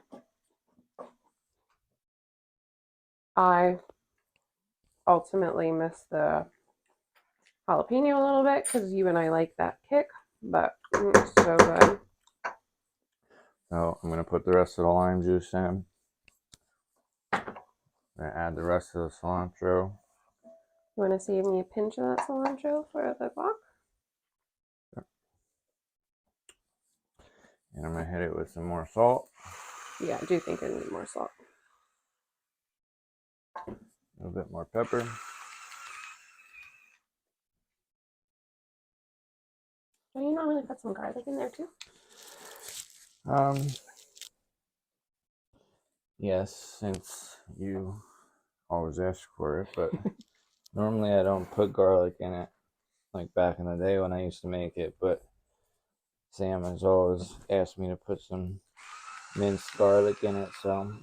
I ultimately miss the jalapeno a little bit because you and I like that kick, but it's so good. So I'm going to put the rest of the lime juice in. I'm going to add the rest of the cilantro. You want to save me a pinch of that cilantro for the guac? Sure. And I'm going to hit it with some more salt. Yeah, I do think I need more salt. A little bit more pepper. Don't you normally put some garlic in there too? Yes, since you always ask for it, but normally I don't put garlic in it, like back in the day when I used to make it, but Sam has always asked me to put some minced garlic in it, so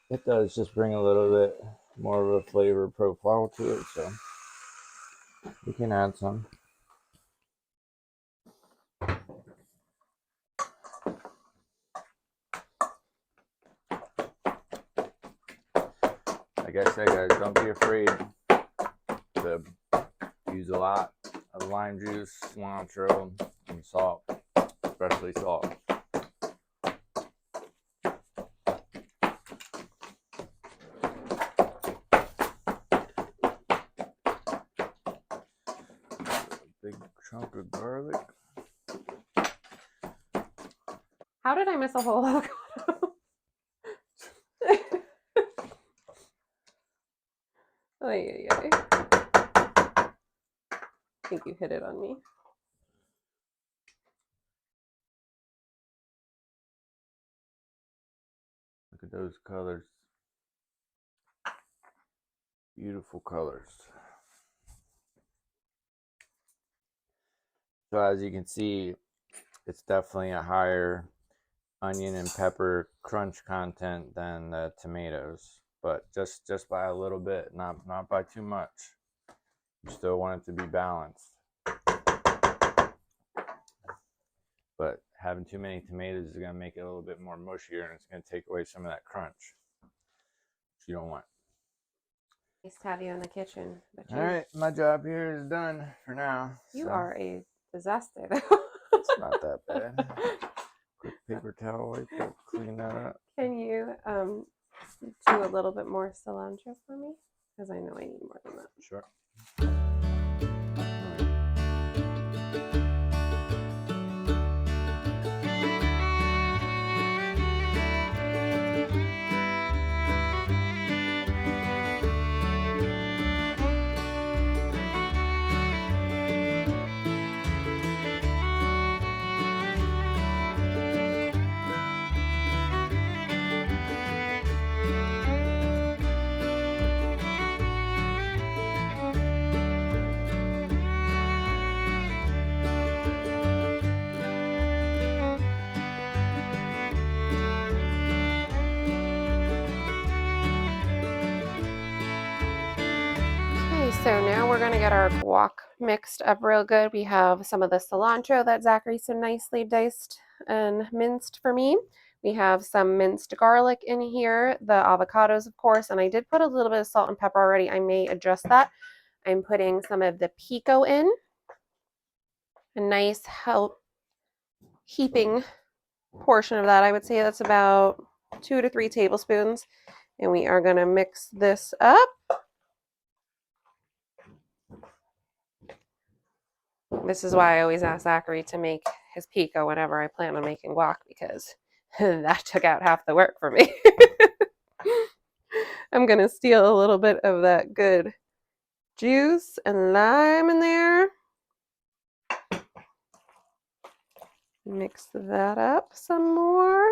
it does just bring a little bit more of a flavor profile to it, so you can add some. Like I said, guys, don't be afraid to use a lot of lime juice, cilantro, and salt, especially salt. Big chunk of garlic. How did I miss a whole avocado? Ay, ay, ay. I think you hit it on me. Look at those colors. Beautiful colors. So as you can see, it's definitely a higher onion and pepper crunch content than the tomatoes, but just by a little bit, not by too much. You still want it to be balanced. But having too many tomatoes is going to make it a little bit more mushier, and it's going to take away some of that crunch, which you don't want. Nice to have you in the kitchen. But All right, my job here is done for now. You are a disaster. It's not that bad. Quick paper towel wipe to clean that up. Can you do a little bit more cilantro for me? Because I know I need more than that. Sure. So now we're gonna get our guac mixed up real good. We have some of the cilantro that Zachary so nicely diced and minced for me. We have some minced garlic in here, the avocados, of course, and I did put a little bit of salt and pepper already. I may adjust that. I'm putting some of the pico in, a nice heaping portion of that. I would say that's about 2 to 3 tablespoons, and we are gonna mix this up. This is why I always ask Zachary to make his pico whenever I plan on making guac, because that took out half the work for me. I'm going to steal a little bit of that good juice and lime in there. Mix that up some more.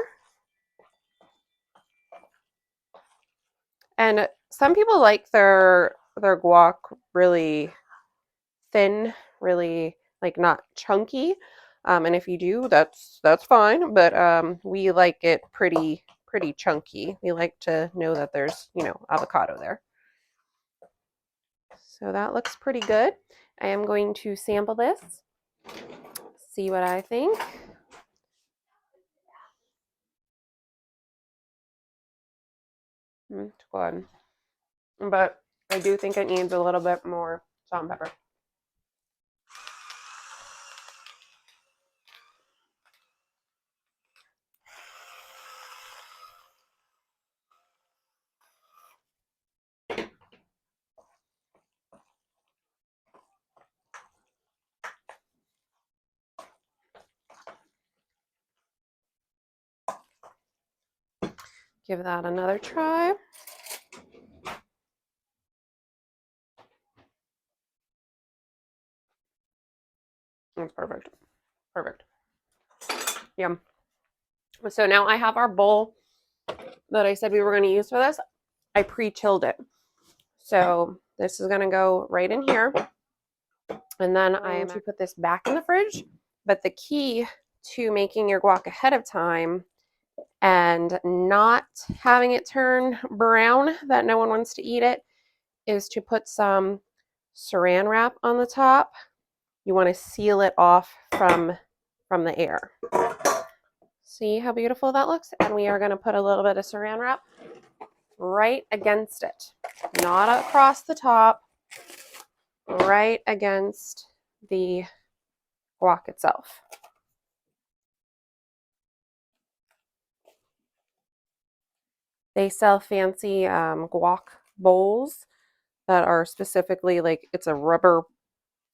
And some people like their guac really thin, really like not chunky. And if you do, that's fine. But we like it pretty chunky. We like to know that there's, avocado there. So that looks pretty good. I am going to sample this, see what I think. It's good. But I do think it needs a little bit more salt and pepper. Give that another try. That's perfect. Perfect. Yum. So now I have our bowl that I said we were going to use for this. I pre-chilled it. So this is going to go right in here. And then I am going to put this back in the fridge. But the key to making your guac ahead of time and not having it turn brown that no one wants to eat it is to put some saran wrap on the top. You want to seal it off from the air. See how beautiful that looks? And we are going to put a little bit of saran wrap right against it, not across the top, right against the guac itself. They sell fancy guac bowls that are specifically like it's a rubber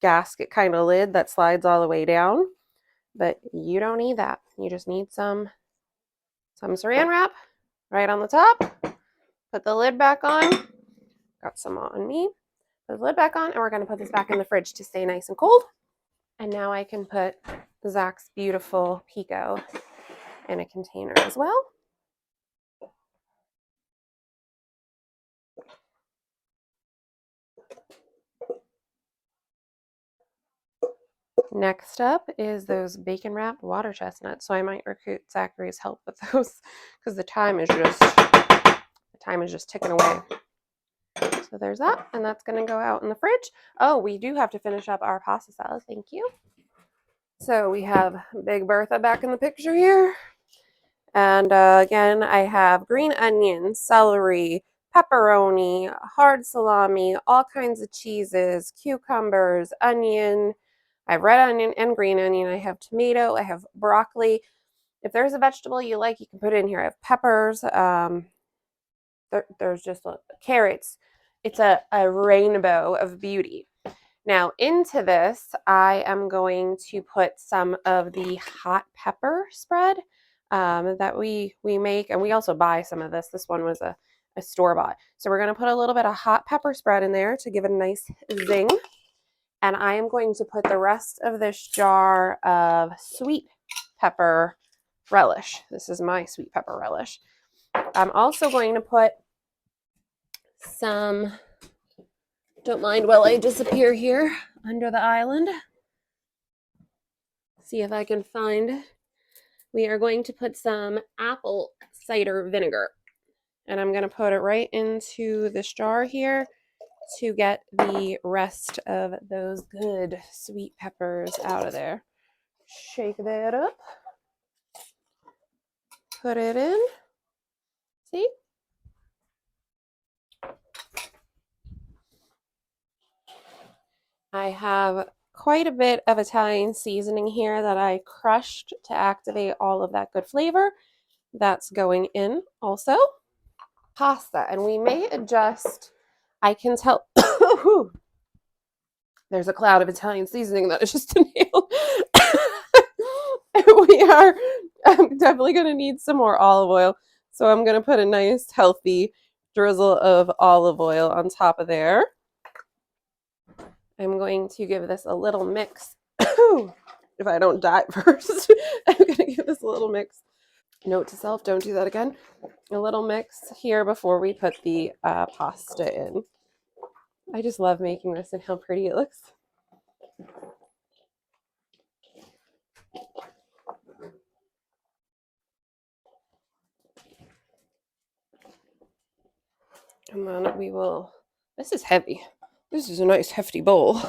gasket kind of lid that slides all the way down, but you don't need that. You just need some saran wrap right on the top. Put the lid back on. Got some on me. Put the lid back on, and we're going to put this back in the fridge to stay nice and cold. And now I can put Zach's beautiful pico in a container as well. Next up is those bacon wrapped water chestnuts. So I might recruit Zachary's help with those because the time is just ticking away. So there's that, and that's going to go out in the fridge. Oh, we do have to finish up our pasta salad. Thank you. So we have Big Bertha back in the picture here. And again, I have green onion, celery, pepperoni, hard salami, all kinds of cheeses, cucumbers, onion. I have red onion and green onion. I have tomato. I have broccoli. If there's a vegetable you like, you can put it in here. I have peppers. There's just carrots. It's a rainbow of beauty. Now into this, I am going to put some of the hot pepper spread that we make, and we also buy some of this. This one was a store-bought. So we're going to put a little bit of hot pepper spread in there to give it a nice zing. And I am going to put the rest of this jar of sweet pepper relish. This is my sweet pepper relish. I'm also going to put some, don't mind while I disappear here under the island. See if I can find, we are going to put some apple cider vinegar. And I'm going to put it right into this jar here to get the rest of those good sweet peppers out of there. Shake that up. Put it in. See? I have quite a bit of Italian seasoning here that I crushed to activate all of that good flavor. That's going in also. Pasta, and we may adjust. I can tell there's a cloud of Italian seasoning that is just inhaled. We are definitely going to need some more olive oil. So I'm going to put a nice healthy drizzle of olive oil on top of there. I'm going to give this a little mix. If I don't die first, I'm going to give this a little mix. Note to self, don't do that again. A little mix here before we put the pasta in. I just love making this and how pretty it looks. And then we will, this is heavy. This is a nice hefty bowl.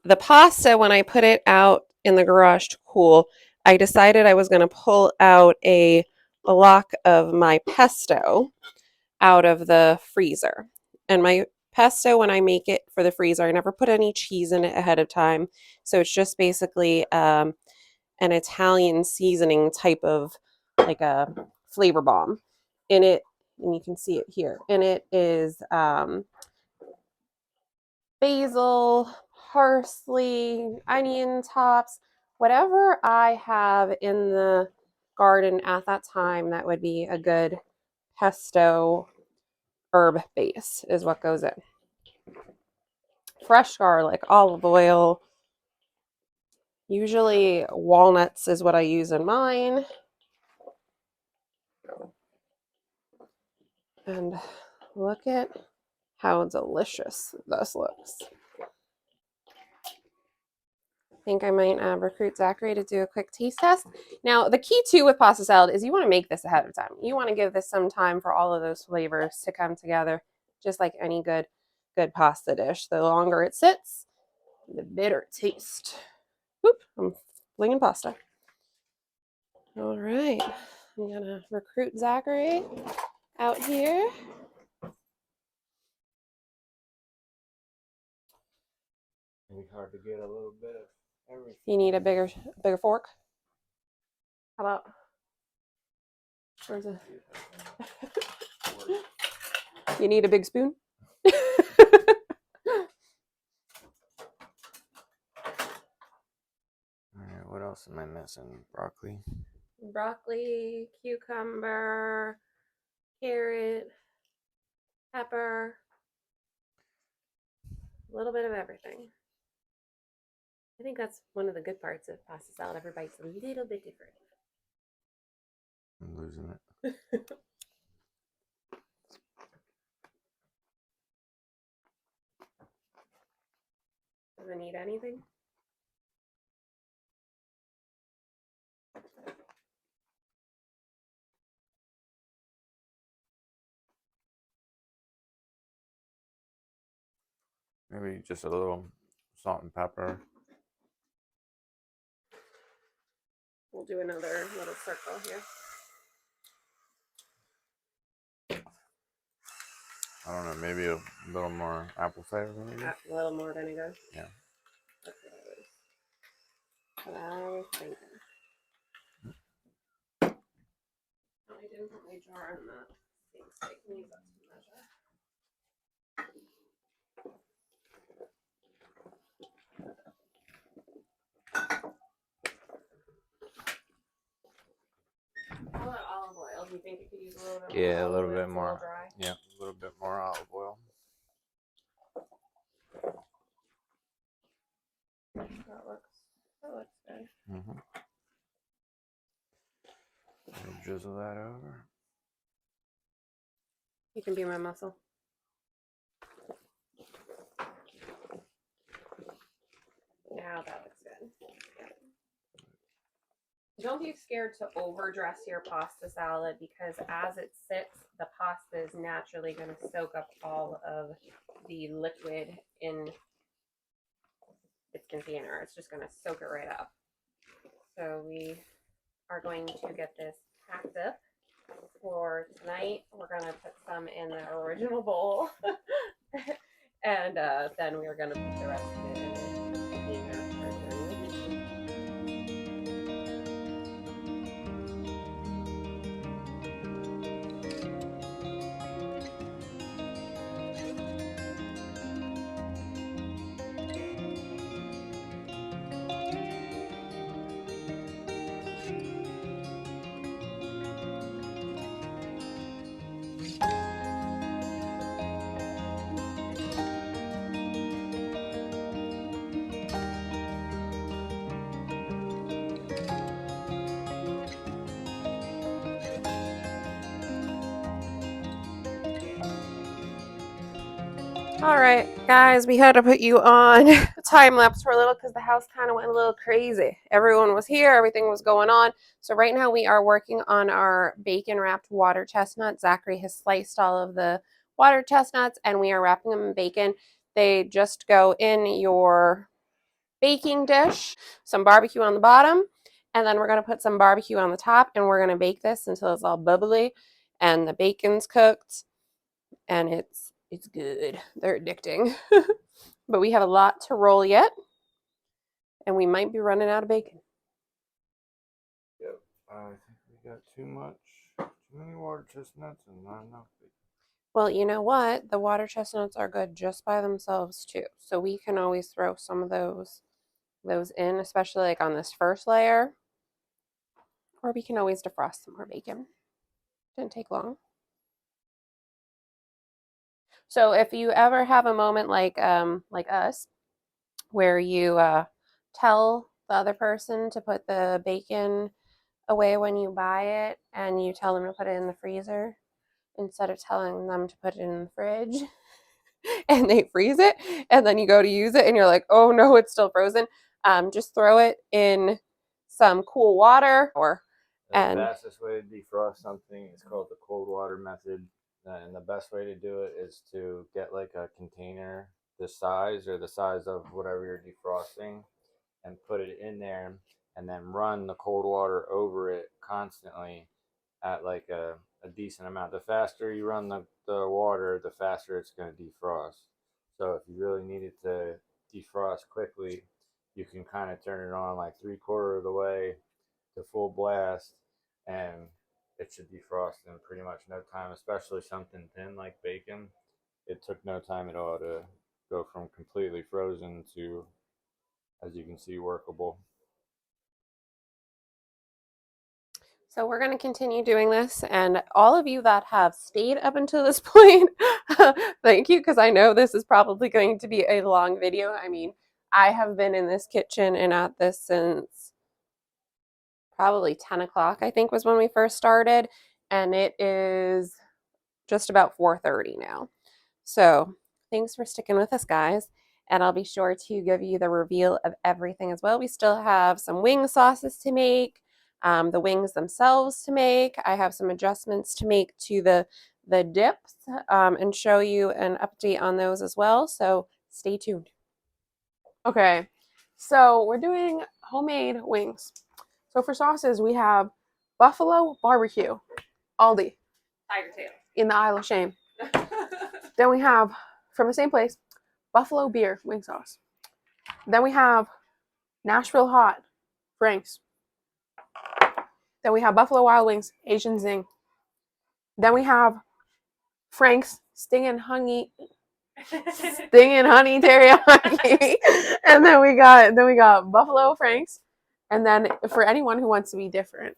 The pasta, when I put it out in the garage to cool, I decided I was going to pull out a block of my pesto out of the freezer. And my pesto, when I make it for the freezer, I never put any cheese in it ahead of time. So it's just basically an Italian seasoning type of like a flavor bomb. In it, and you can see it here, in it is basil, parsley, onion tops, whatever I have in the garden at that time that would be a good pesto herb base is what goes in. Fresh garlic, olive oil, usually walnuts is what I use in mine. And look at how delicious this looks. I think I might recruit Zachary to do a quick taste test. Now, the key too with pasta salad is you want to make this ahead of time. You want to give this some time for all of those flavors to come together, just like any good pasta dish. The longer it sits, the better it tastes. Whoop, I'm flinging pasta. All right, I'm gonna recruit Zachary out here. It's hard to get a little bit of everything. You need a bigger fork? How about? Where's it? You need a big spoon? Alright, what else am I missing? Broccoli? Broccoli, cucumber, carrot, pepper, a little bit of everything. I think that's one of the good parts of pasta salad. Every bite's a little bit different. I'm losing it. Does it need anything? Maybe just a little salt and pepper. We'll do another little circle here. I don't know, maybe a little more apple cider vinegar? A little more vinegar. Yeah. That's what I was thinking. Oh, I didn't put my jar in that sink, so I can use that to measure. How about olive oil? Do you think you could use a little bit more? Yeah, a little bit more. A little dry? Yeah, a little bit more olive oil. That looks good. Mm-hmm. Drizzle that over. You can be my muscle. Now that looks good. Don't be scared to overdress your pasta salad because as it sits, the pasta is naturally going to soak up all of the liquid in its container. It's just going to soak it right up. So we are going to get this packed up for tonight. We're going to put some in the original bowl. And then we are going to put the rest of it in the container for during the week. All right, guys, we had to put you on time lapse for a little because the house kind of went a little crazy. Everyone was here, everything was going on. So right now we are working on our bacon wrapped water chestnuts. Zachary has sliced all of the water chestnuts and we are wrapping them in bacon. They just go in your baking dish, some barbecue on the bottom, and then we're going to put some barbecue on the top and we're going to bake this until it's all bubbly and the bacon's cooked and it's good. They're addicting. But we have a lot to roll yet, and we might be running out of bacon. Yep, I think we got too many water chestnuts and not enough bacon. Well, you know what? The water chestnuts are good just by themselves too. So we can always throw some of those in, especially like on this first layer. Or we can always defrost some more bacon. Didn't take long. So if you ever have a moment like us, where you tell the other person to put the bacon away when you buy it, and you tell them to put it in the freezer instead of telling them to put it in the fridge, and they freeze it, and then you go to use it, and you're like, oh no, it's still frozen. Just throw it in some cool water, The fastest way to defrost something is called the cold water method. And the best way to do it is to get like a container the size of whatever you're defrosting and put it in there and then run the cold water over it constantly at like a decent amount. The faster you run the water, the faster it's going to defrost. So if you really need it to defrost quickly, you can kind of turn it on like 3/4 of the way to full blast, and it should defrost in pretty much no time, especially something thin like bacon. It took no time at all to go from completely frozen to, as you can see, workable. So we're going to continue doing this, and all of you that have stayed up until this point, thank you, because I know this is probably going to be a long video. I mean, I have been in this kitchen and at this since probably 10 o'clock, I think was when we first started, and it is just about 4:30 now. So thanks for sticking with us, guys, and I'll be sure to give you the reveal of everything as well. We still have some wing sauces to make, the wings themselves to make. I have some adjustments to make to the dips, and show you an update on those as well, so stay tuned. Okay, so we're doing homemade wings. So for sauces, we have buffalo barbecue, Aldi, Tiger tail. in the Isle of Shame. Then we have, from the same place, buffalo beer wing sauce. Then we have Nashville hot, Frank's. Then we have Buffalo Wild Wings, Asian Zing. Then we have Frank's Stingin' Honey Teriyaki. And then we got Buffalo Frank's. And then for anyone who wants to be different,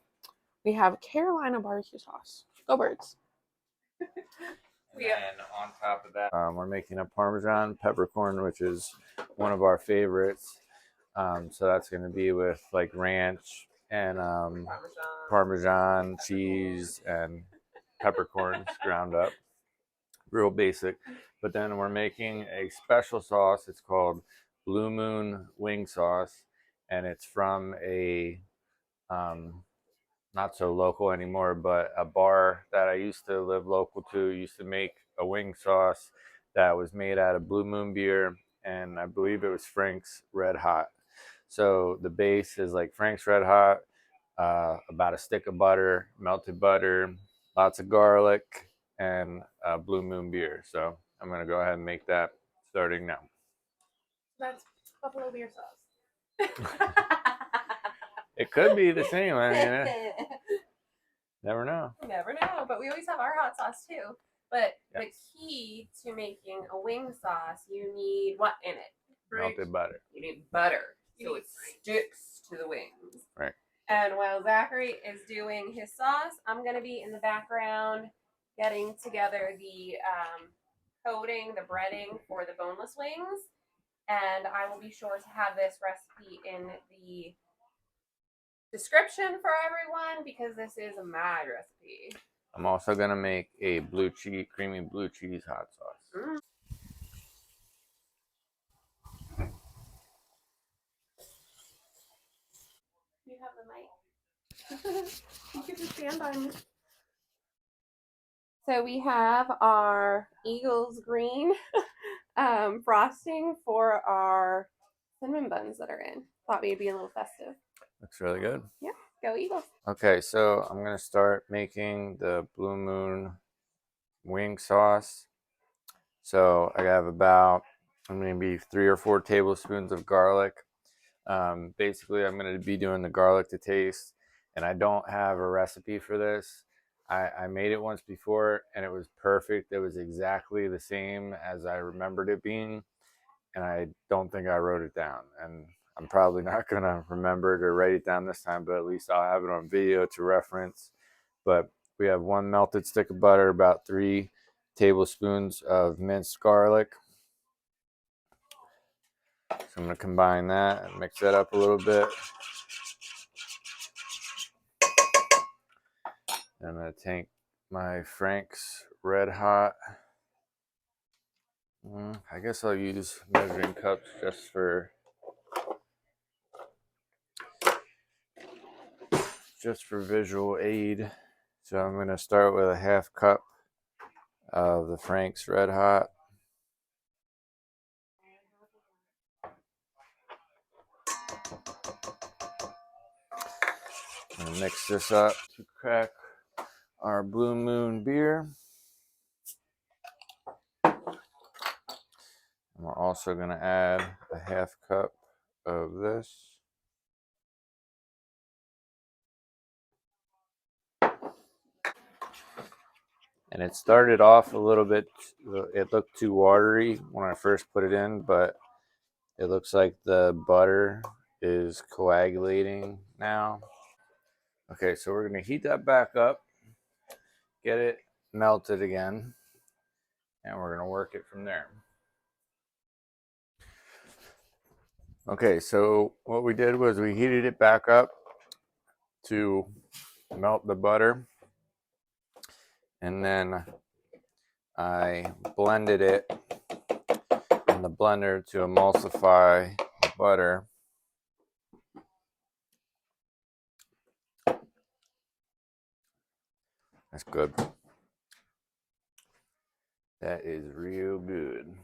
we have Carolina barbecue sauce. Go Birds. And on top of that, we're making a Parmesan peppercorn, which is one of our favorites. So that's going to be with like ranch and Parmesan cheese and peppercorns ground up. Real basic. But then we're making a special sauce. It's called Blue Moon Wing Sauce, and it's from a not so local anymore, but a bar that I used to live local to used to make a wing sauce that was made out of Blue Moon beer, and I believe it was Frank's Red Hot. So the base is like Frank's Red Hot, about a stick of butter, melted butter, lots of garlic, and Blue Moon beer. So I'm gonna go ahead and make that starting now. That's buffalo beer sauce. It could be the same. I mean, never know. Never know, but we always have our hot sauce too. But the key to making a wing sauce, you need what in it? Melted butter. You need butter, so it sticks to the wings. Right. And while Zachary is doing his sauce, I'm going to be in the background getting together the coating, the breading for the boneless wings. And I will be sure to have this recipe in the description for everyone because this is my recipe. I'm also going to make a creamy blue cheese hot sauce. You have the mic. You can just stand by me. So we have our Eagles green frosting for our cinnamon buns that are in. Thought we'd be a little festive. Looks really good. Yeah, go Eagles. Okay, so I'm going to start making the Blue Moon wing sauce. So I have about maybe 3 or 4 tablespoons of garlic. Basically, I'm going to be doing the garlic to taste, and I don't have a recipe for this. I made it once before, and it was perfect. It was exactly the same as I remembered it being, and I don't think I wrote it down. And I'm probably not going to remember to write it down this time, but at least I'll have it on video to reference. But we have 1 melted stick of butter, about 3 tablespoons of minced garlic. So I'm going to combine that and mix that up a little bit. I'm going to take my Frank's Red Hot. I guess I'll use measuring cups just for visual aid. So I'm going to start with a 1/2 cup of the Frank's Red Hot. I'm going to mix this up to crack our Blue Moon beer. And we're also going to add a 1/2 cup of this. And it started off a little bit, it looked too watery when I first put it in, but it looks like the butter is coagulating now. Okay, so we're going to heat that back up, get it melted again, and we're going to work it from there. Okay, so what we did was we heated it back up to melt the butter, and then I blended it in the blender to emulsify the butter. That's good. That is real good.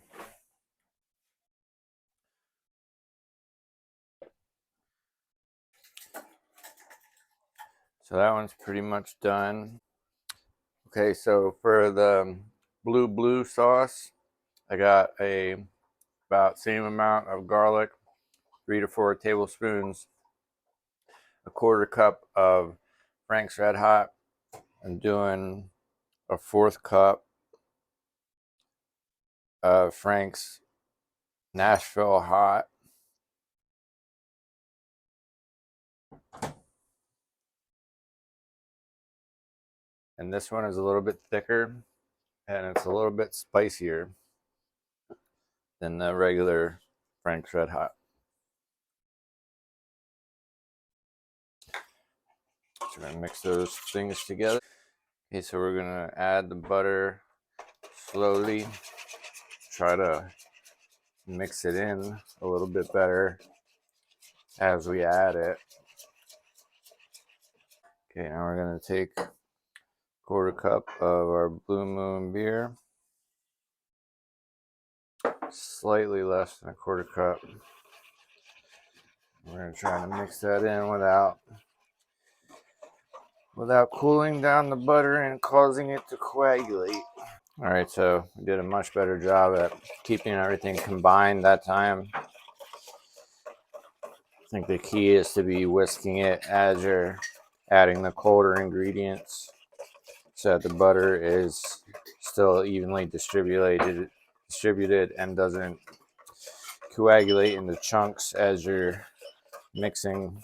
So that one's pretty much done. Okay, so for the blue sauce, I got about same amount of garlic, 3 to 4 tablespoons, a 1/4 cup of Frank's Red Hot. I'm doing a 1/4 cup of Frank's Nashville Hot. And this one is a little bit thicker, and it's a little bit spicier than the regular Frank's Red Hot. So we're going to mix those things together. Okay, so we're going to add the butter slowly. Try to mix it in a little bit better as we add it. Okay, now we're going to take a quarter cup of our Blue Moon beer. Slightly less than a quarter cup. We're going to try to mix that in without cooling down the butter and causing it to coagulate. All right, so we did a much better job at keeping everything combined that time. I think the key is to be whisking it as you're adding the colder ingredients so that the butter is still evenly distributed and doesn't coagulate into chunks as you're mixing.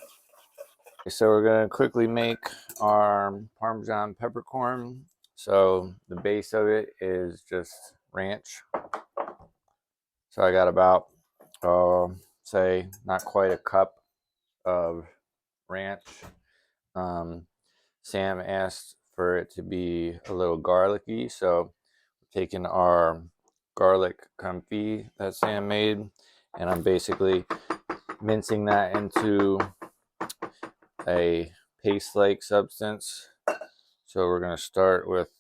So we're going to quickly make our Parmesan peppercorn. So the base of it is just ranch. So I got about, say, not quite a cup of ranch. Sam asked for it to be a little garlicky, so we're taking our garlic confit that Sam made, and I'm basically mincing that into a paste-like substance. So we're going to start with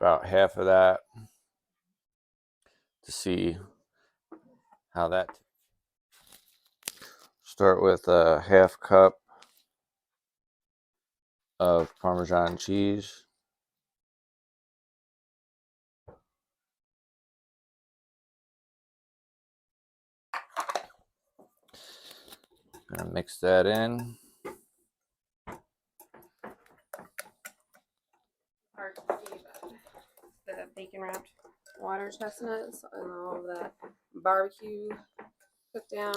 about half of that to see how that. Start with a half cup of Parmesan cheese. Gonna mix that in. The bacon wrapped water chestnuts and all of that barbecue put down.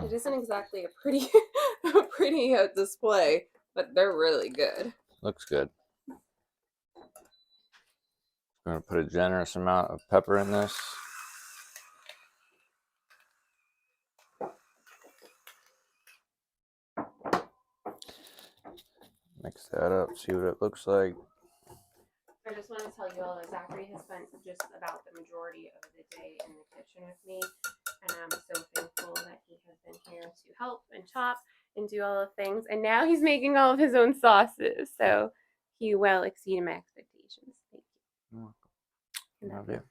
It isn't exactly a pretty display, but they're really good. Looks good. I'm gonna put a generous amount of pepper in this. Mix that up, see what it looks like. I just want to tell you all that Zachary has spent just about the majority of the day in the kitchen with me, and I'm so thankful that he has been here to help and chop and do all the things. And now he's making all of his own sauces, so he well exceeded my expectations. Thank you. Love it.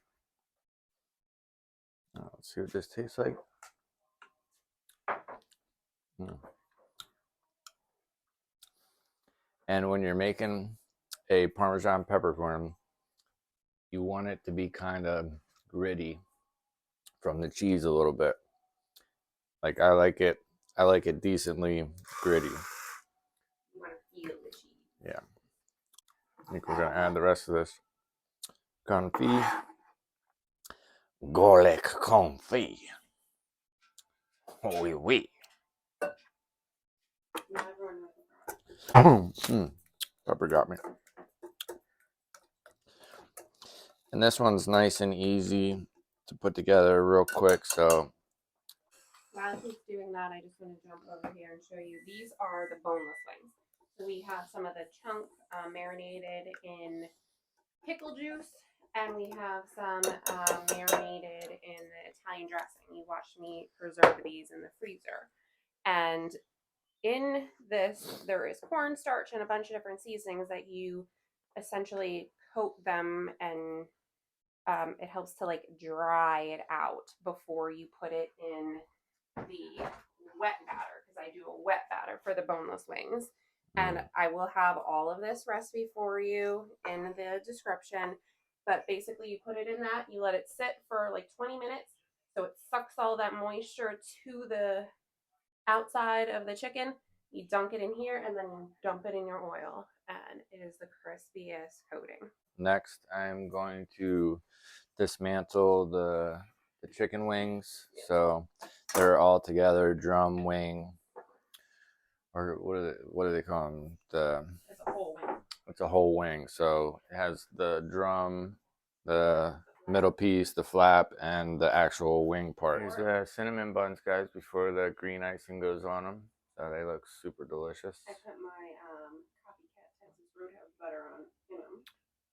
Let's see what this tastes like. And when you're making a Parmesan peppercorn, you want it to be kind of gritty from the cheese a little bit. Like I like it decently gritty. You want to feel the cheese. Yeah. I think we're gonna add the rest of this confit. Garlic confit. Oui, oui. Pepper got me. And this one's nice and easy to put together real quick. So while he's doing that, I just want to jump over here and show you. These are the boneless wings. So we have some of the chunk marinated in pickle juice, and we have some marinated in the Italian dressing. You watched me preserve these in the freezer. And in this, there is cornstarch and a bunch of different seasonings that you essentially coat them, and it helps to like dry it out before you put it in the wet batter, because I do a wet batter for the boneless wings. And I will have all of this recipe for you in the description. But basically, you put it in that, you let it sit for like 20 minutes so it sucks all that moisture to the outside of the chicken. You dunk it in here and then you dump it in your oil, and it is the crispiest coating. Next, I'm going to dismantle the chicken wings. So they're all together drum wing, or what do they call them? It's a whole wing. It's a whole wing. So it has the drum, the middle piece, the flap, and the actual wing part. These cinnamon buns, guys, before the green icing goes on them. So they look super delicious. I put my copycat Texas Roadhouse butter on in them.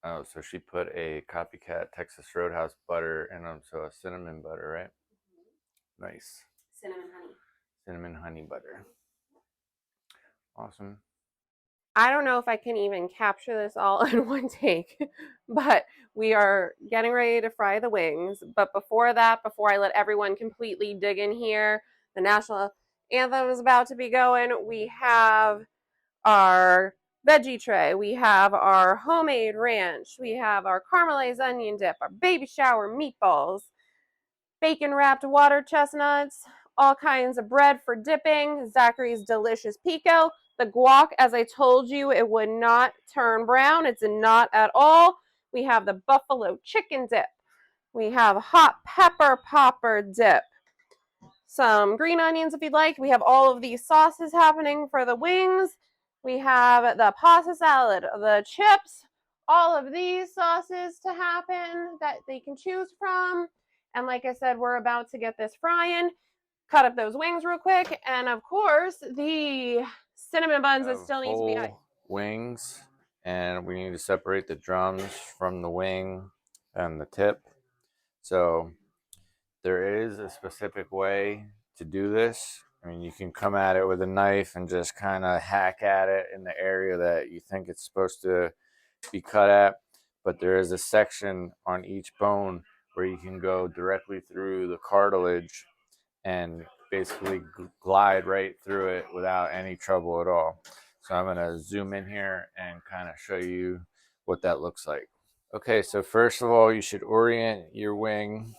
Oh, so she put a copycat Texas Roadhouse butter in them, so a cinnamon butter, right? Mm-hmm. Nice. Cinnamon honey. Cinnamon honey butter. Awesome. I don't know if I can even capture this all in one take, but we are getting ready to fry the wings. But before that, before I let everyone completely dig in here, the national anthem is about to be going. We have our veggie tray, we have our homemade ranch, we have our caramelized onion dip, our baby shower meatballs, bacon wrapped water chestnuts, all kinds of bread for dipping, Zachary's delicious pico. The guac, as I told you, it would not turn brown. It's not at all. We have the buffalo chicken dip. We have hot pepper popper dip. Some green onions if you'd like. We have all of these sauces happening for the wings. We have the pasta salad, the chips, all of these sauces to happen that they can choose from. And like I said, we're about to get this frying, cut up those wings real quick, and of course, the cinnamon buns that still need to be iced. Wings, and we need to separate the drums from the wing and the tip. So there is a specific way to do this. I mean, you can come at it with a knife and just kind of hack at it in the area that you think it's supposed to be cut at, but there is a section on each bone where you can go directly through the cartilage and basically glide right through it without any trouble at all. So I'm going to zoom in here and kind of show you what that looks like. Okay, so first of all, you should orient your wing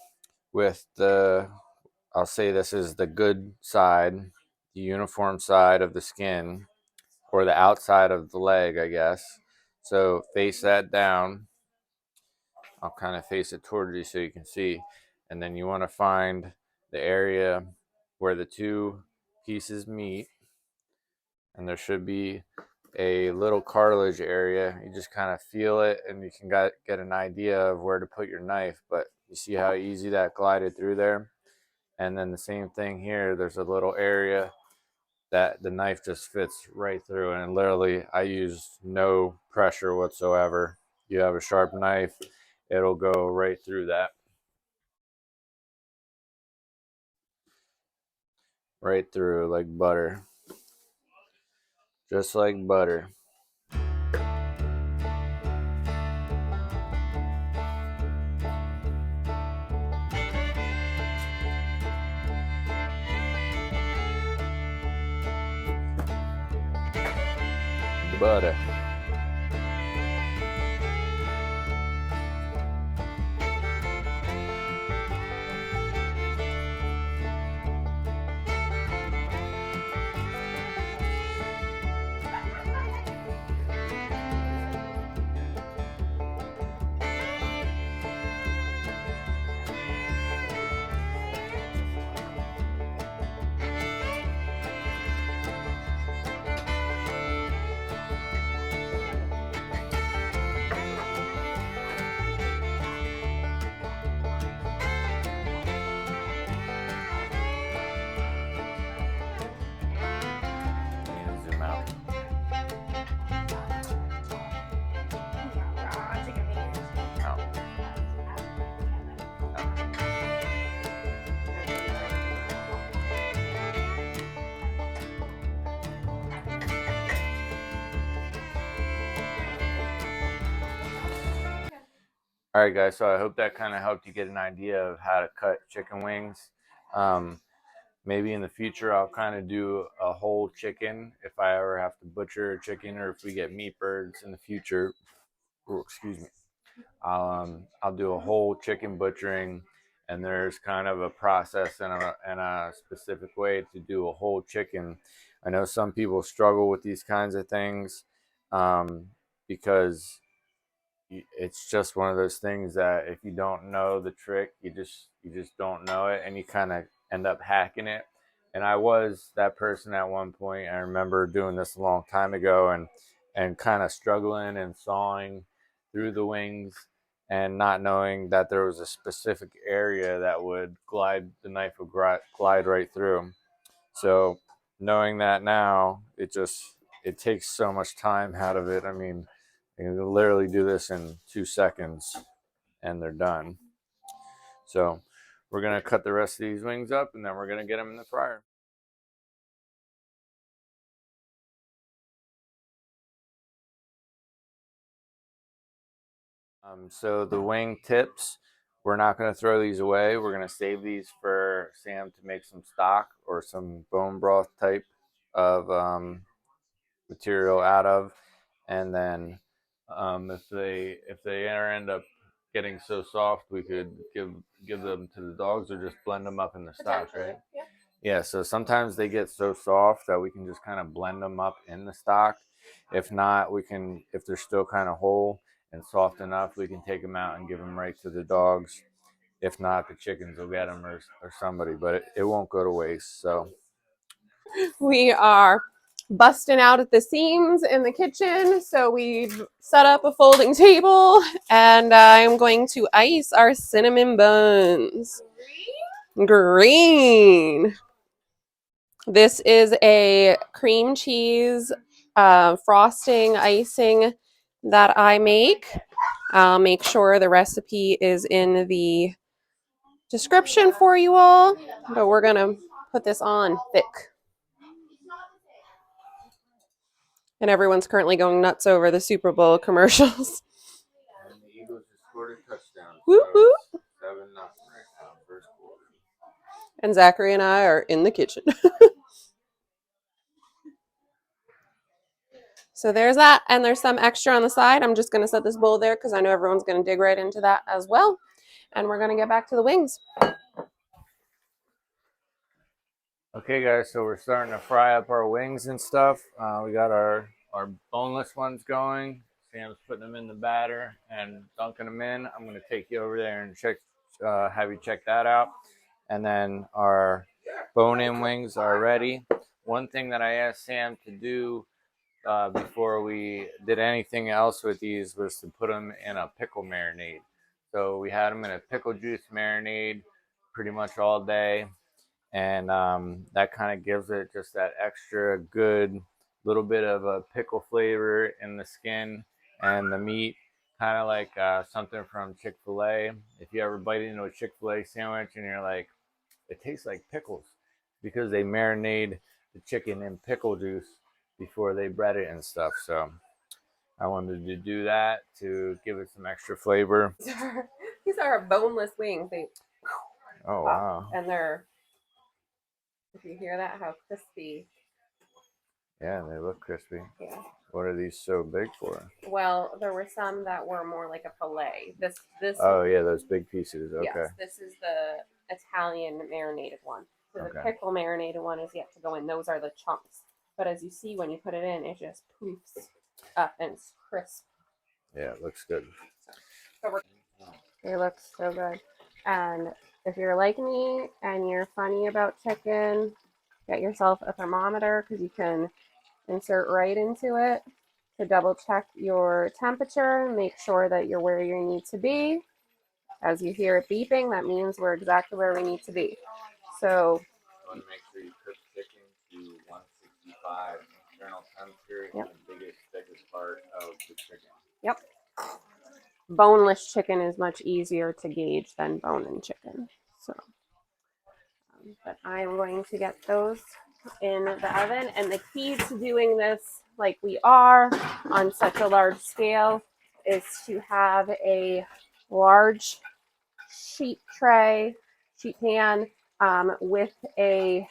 with the, I'll say this is the good side, the uniform side of the skin, or the outside of the leg, I guess. So face that down. I'll kind of face it towards you so you can see. And then you want to find the area where the two pieces meet. And there should be a little cartilage area. You just kind of feel it and you can get an idea of where to put your knife. But you see how easy that glided through there? And then the same thing here. There's a little area that the knife just fits right through, and literally I use no pressure whatsoever. You have a sharp knife, it'll go right through that, right through like butter, just like butter. Butter. Zoom out. All right, guys, so I hope that kind of helped you get an idea of how to cut chicken wings. Maybe in the future I'll kind of do a whole chicken if I ever have to butcher a chicken, or if we get meat birds in the future. Oh, excuse me. I'll do a whole chicken butchering, and there's kind of a process and a specific way to do a whole chicken. I know some people struggle with these kinds of things because it's just one of those things that if you don't know the trick, you just don't know it, and you kind of end up hacking it. And I was that person at one point. I remember doing this a long time ago, and kind of struggling and sawing through the wings and not knowing that there was a specific area that would the knife would glide right through. So knowing that now, it takes so much time out of it. I mean, you can literally do this in 2 seconds and they're done. So we're going to cut the rest of these wings up, and then we're going to get them in the fryer. So the wing tips, we're not going to throw these away. We're going to save these for Sam to make some stock or some bone broth type of material out of. And then if they end up getting so soft, we could give them to the dogs or just blend them up in the stock, right? Yeah. Yeah, so sometimes they get so soft that we can just kind of blend them up in the stock. If not, we can, if they're still kind of whole and soft enough, we can take them out and give them right to the dogs. If not, the chickens will get them or somebody, but it won't go to waste. So, We are busting out at the seams in the kitchen. So we've set up a folding table and I'm going to ice our cinnamon buns. Green. This is a cream cheese frosting icing that I make. I'll make sure the recipe is in the description for you all, but we're going to put this on thick. And everyone's currently going nuts over the Super Bowl commercials. and the Eagles just scored a touchdown. Whoop, So whoop. it's 7-0 right now, first quarter. And Zachary and I are in the kitchen. So there's that. And there's some extra on the side. I'm just going to set this bowl there because I know everyone's going to dig right into that as well. And we're going to get back to the wings. Okay, guys, so we're starting to fry up our wings and stuff. We got our boneless ones going. Sam's putting them in the batter and dunking them in. I'm going to take you over there and have you check that out. And then our bone-in wings are ready. One thing that I asked Sam to do before we did anything else with these was to put them in a pickle marinade. So we had them in a pickle juice marinade pretty much all day. And that kind of gives it just that extra good little bit of a pickle flavor in the skin and the meat, kind of like something from Chick-fil-A. If you ever bite into a Chick-fil-A sandwich and you're like, it tastes like pickles, because they marinate the chicken in pickle juice before they bread it and stuff. So I wanted to do that to give it some extra flavor. These are boneless wings. Oh, wow. And they're, if you hear that, how crispy. Yeah, they look crispy. Yeah. What are these so big for? Well, there were some that were more like a fillet. This. Oh yeah, those big pieces. Okay. Yes, this is the Italian marinated one. So the pickle marinated one is yet to go in. Those are the chunks. But as you see, when you put it in, it just poofs up and it's crisp. Yeah, it looks good. They look so good. And if you're like me and you're funny about chicken, get yourself a thermometer because you can insert right into it to double check your temperature. Make sure that you're where you need to be. As you hear it beeping, that means we're exactly where we need to be. So You want to make sure you cook chicken to 165 internal temperature, yep. The thickest part of the chicken. Yep. Boneless chicken is much easier to gauge than bone-in chicken. So, but I'm going to get those in the oven. And the key to doing this like we are on such a large scale is to have a large sheet pan with a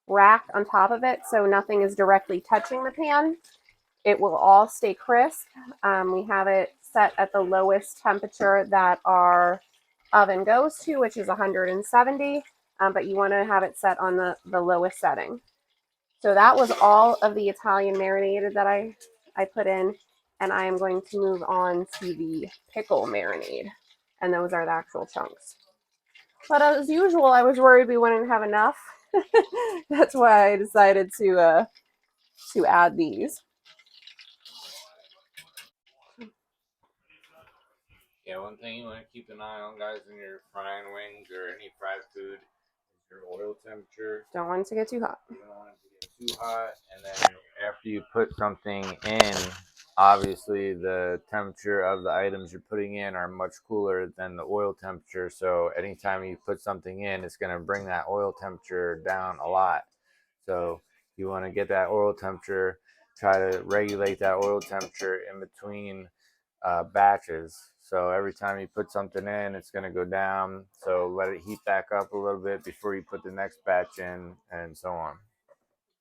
rack on top of it so nothing is directly touching the pan. It will all stay crisp. We have it set at the lowest temperature that our oven goes to, which is 170, but you want to have it set on the lowest setting. So that was all of the Italian marinated that I put in, and I am going to move on to the pickle marinade, and those are the actual chunks. But as usual, I was worried we wouldn't have enough. That's why I decided to add these. Yeah, one thing you want to keep an eye on, guys, when you're frying wings or any fried food is your oil temperature. Don't want it to get too hot. You don't want it to get too hot, and then after you put something in, obviously the temperature of the items you're putting in are much cooler than the oil temperature. So anytime you put something in, it's going to bring that oil temperature down a lot. So you want to get that oil temperature, try to regulate that oil temperature in between batches. So every time you put something in, it's going to go down. So let it heat back up a little bit before you put the next batch in, and so on.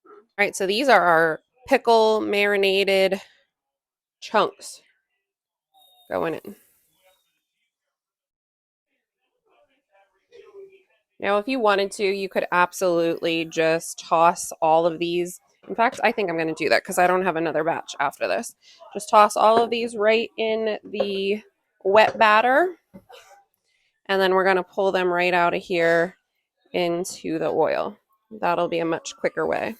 All right, so these are our pickle marinated chunks going in. Now, if you wanted to, you could absolutely just toss all of these. In fact, I think I'm going to do that because I don't have another batch after this. Just toss all of these right in the wet batter, and then we're going to pull them right out of here into the oil. That'll be a much quicker way.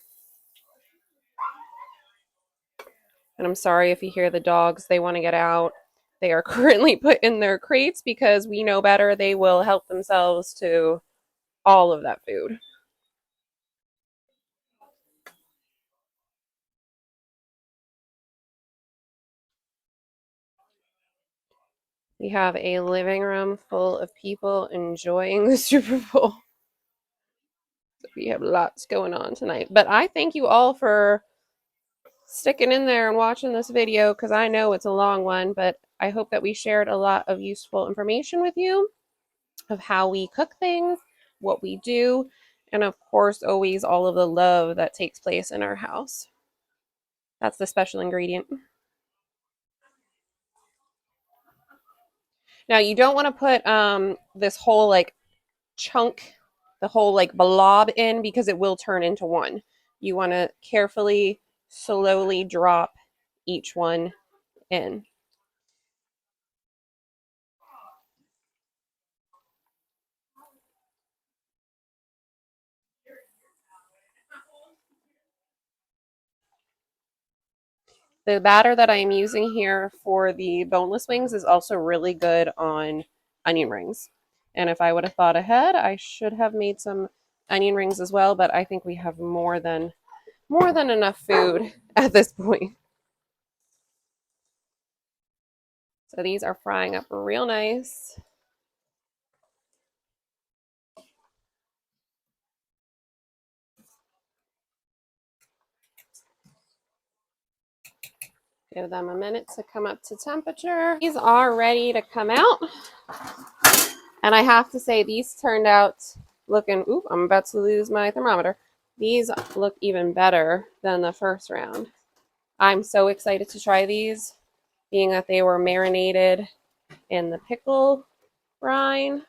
And I'm sorry if you hear the dogs, they want to get out. They are currently put in their crates because we know better. They will help themselves to all of that food. We have a living room full of people enjoying the Super Bowl. So we have lots going on tonight. But I thank you all for sticking in there and watching this video because I know it's a long one, but I hope that we shared a lot of useful information with you of how we cook things, what we do, and of course, always all of the love that takes place in our house. That's the special ingredient. Now, you don't want to put this whole like chunk, the whole like blob in because it will turn into one. You want to carefully, slowly drop each one in. The batter that I'm using here for the boneless wings is also really good on onion rings. And if I would have thought ahead, I should have made some onion rings as well, but I think we have more than enough food at this point. So these are frying up real nice. Give them a minute to come up to temperature. These are ready to come out. And I have to say, these turned out looking, oop, I'm about to lose my thermometer. These look even better than the first round. I'm so excited to try these, being that they were marinated in the pickle brine.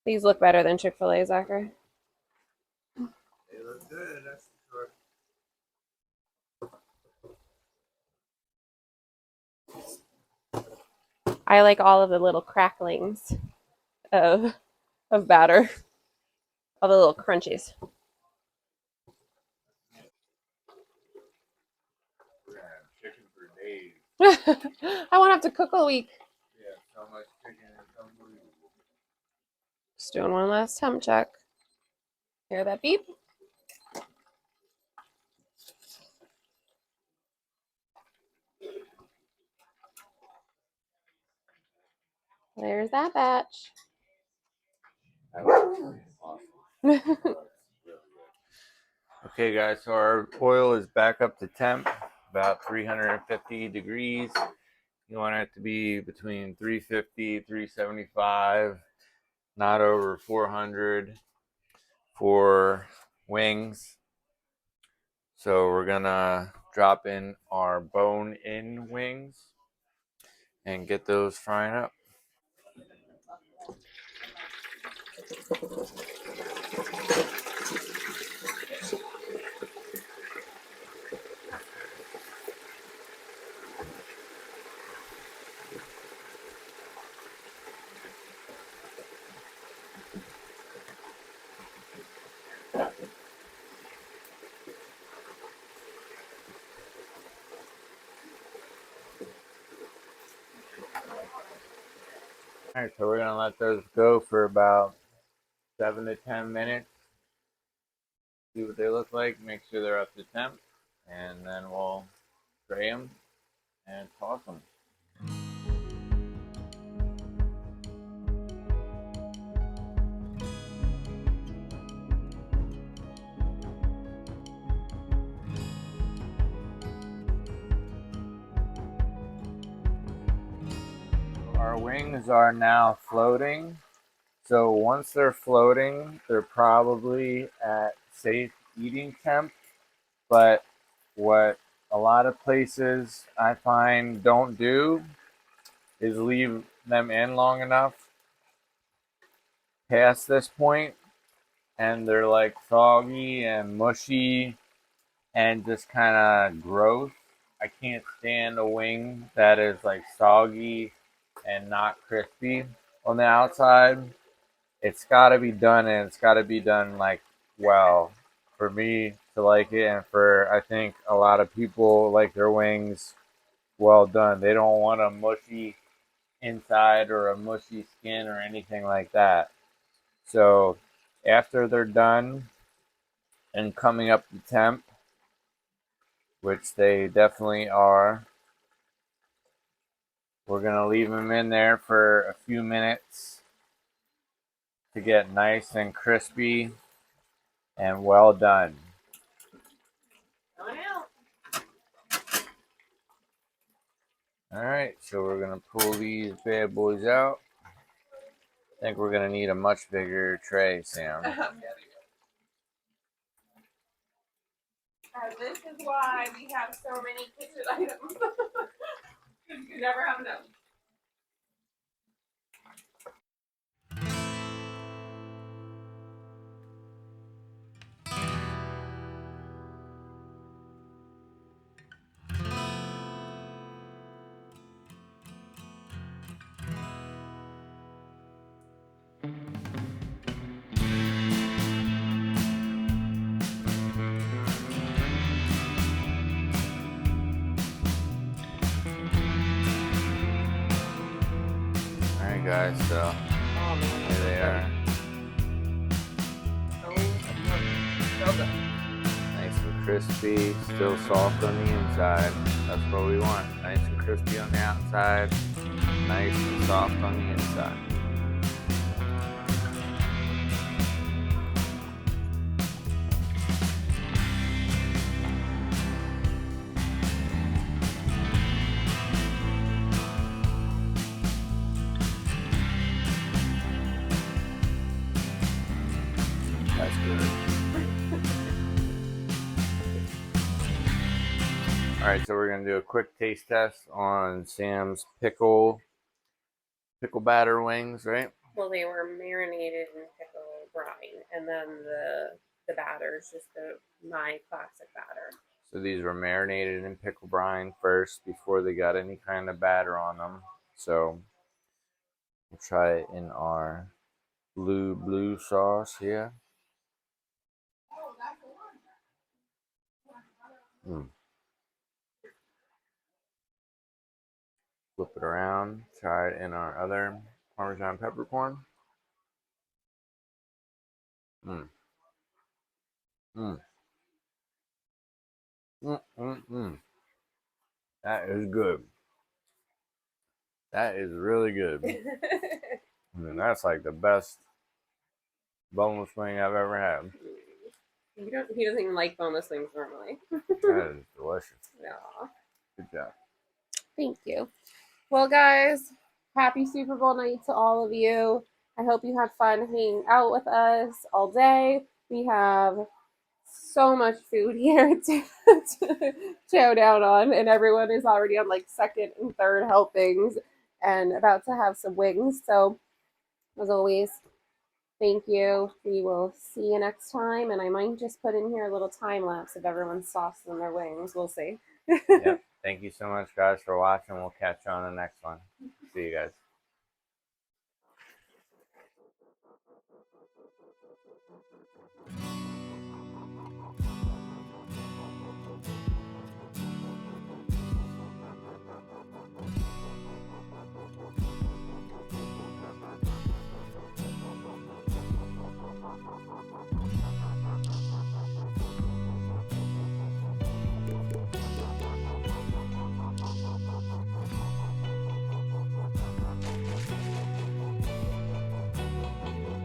These look better than Chick-fil-A, Zachary. They look good, that's for sure. I like all of the little cracklings of batter, all the little crunchies. chicken for days. I won't have to cook all week. Yeah, so much chicken, it's unbelievable. Just doing one last temp check. Hear that beep? There's that batch. That was awesome. Okay, guys, so our oil is back up to temp, about 350 degrees. You want it to be between 350, 375, not over 400 for wings. So we're gonna drop in our bone-in wings and get those frying up. All right, so we're gonna let those go for about 7 to 10 minutes. See what they look like, make sure they're up to temp, and then we'll tray them and toss them. our wings are now floating. So once they're floating, they're probably at safe eating temp. But what a lot of places I find don't do is leave them in long enough past this point, and they're like soggy and mushy and just kind of gross. I can't stand a wing that is like soggy and not crispy on the outside. It's got to be done, and it's got to be done like well for me to like it, and for I think a lot of people like their wings well done. They don't want a mushy inside or a mushy skin or anything like that. So after they're done and coming up to temp, which they definitely are, we're going to leave them in there for a few minutes to get nice and crispy and well done. Going out. All right, so we're going to pull these bad boys out. I think we're going to need a much bigger tray, Sam. This is why we have so many kitchen items. You never have enough. All right, guys, so here they are. So good. Nice and crispy, still soft on the inside. That's what we want. Nice and crispy on the outside, nice and soft on the inside. That's good. All right, so we're gonna do a quick taste test on Sam's pickle batter wings, right? Well, they were marinated in pickle brine, and then the batter is just my classic batter. So these were marinated in pickle brine first before they got any kind of batter on them. So we'll try it in our blue sauce here. Mm. Flip it around. Try it in our other Parmesan peppercorn. Mm. Mm. Mm. That is good. That is really good. I mean, that's like the best boneless wing I've ever had. He doesn't even like boneless wings normally. That is delicious. Yeah. Good job. Thank you. Well, guys, happy Super Bowl night to all of you. I hope you had fun hanging out with us all day. We have so much food here to chow down on, and everyone is already on like second and third helpings and about to have some wings. So, as always, thank you. We will see you next time, and I might just put in here a little time lapse of everyone's sauce and their wings. We'll see. Yep. Thank you so much, guys, for watching. We'll catch you on the next one. See you guys.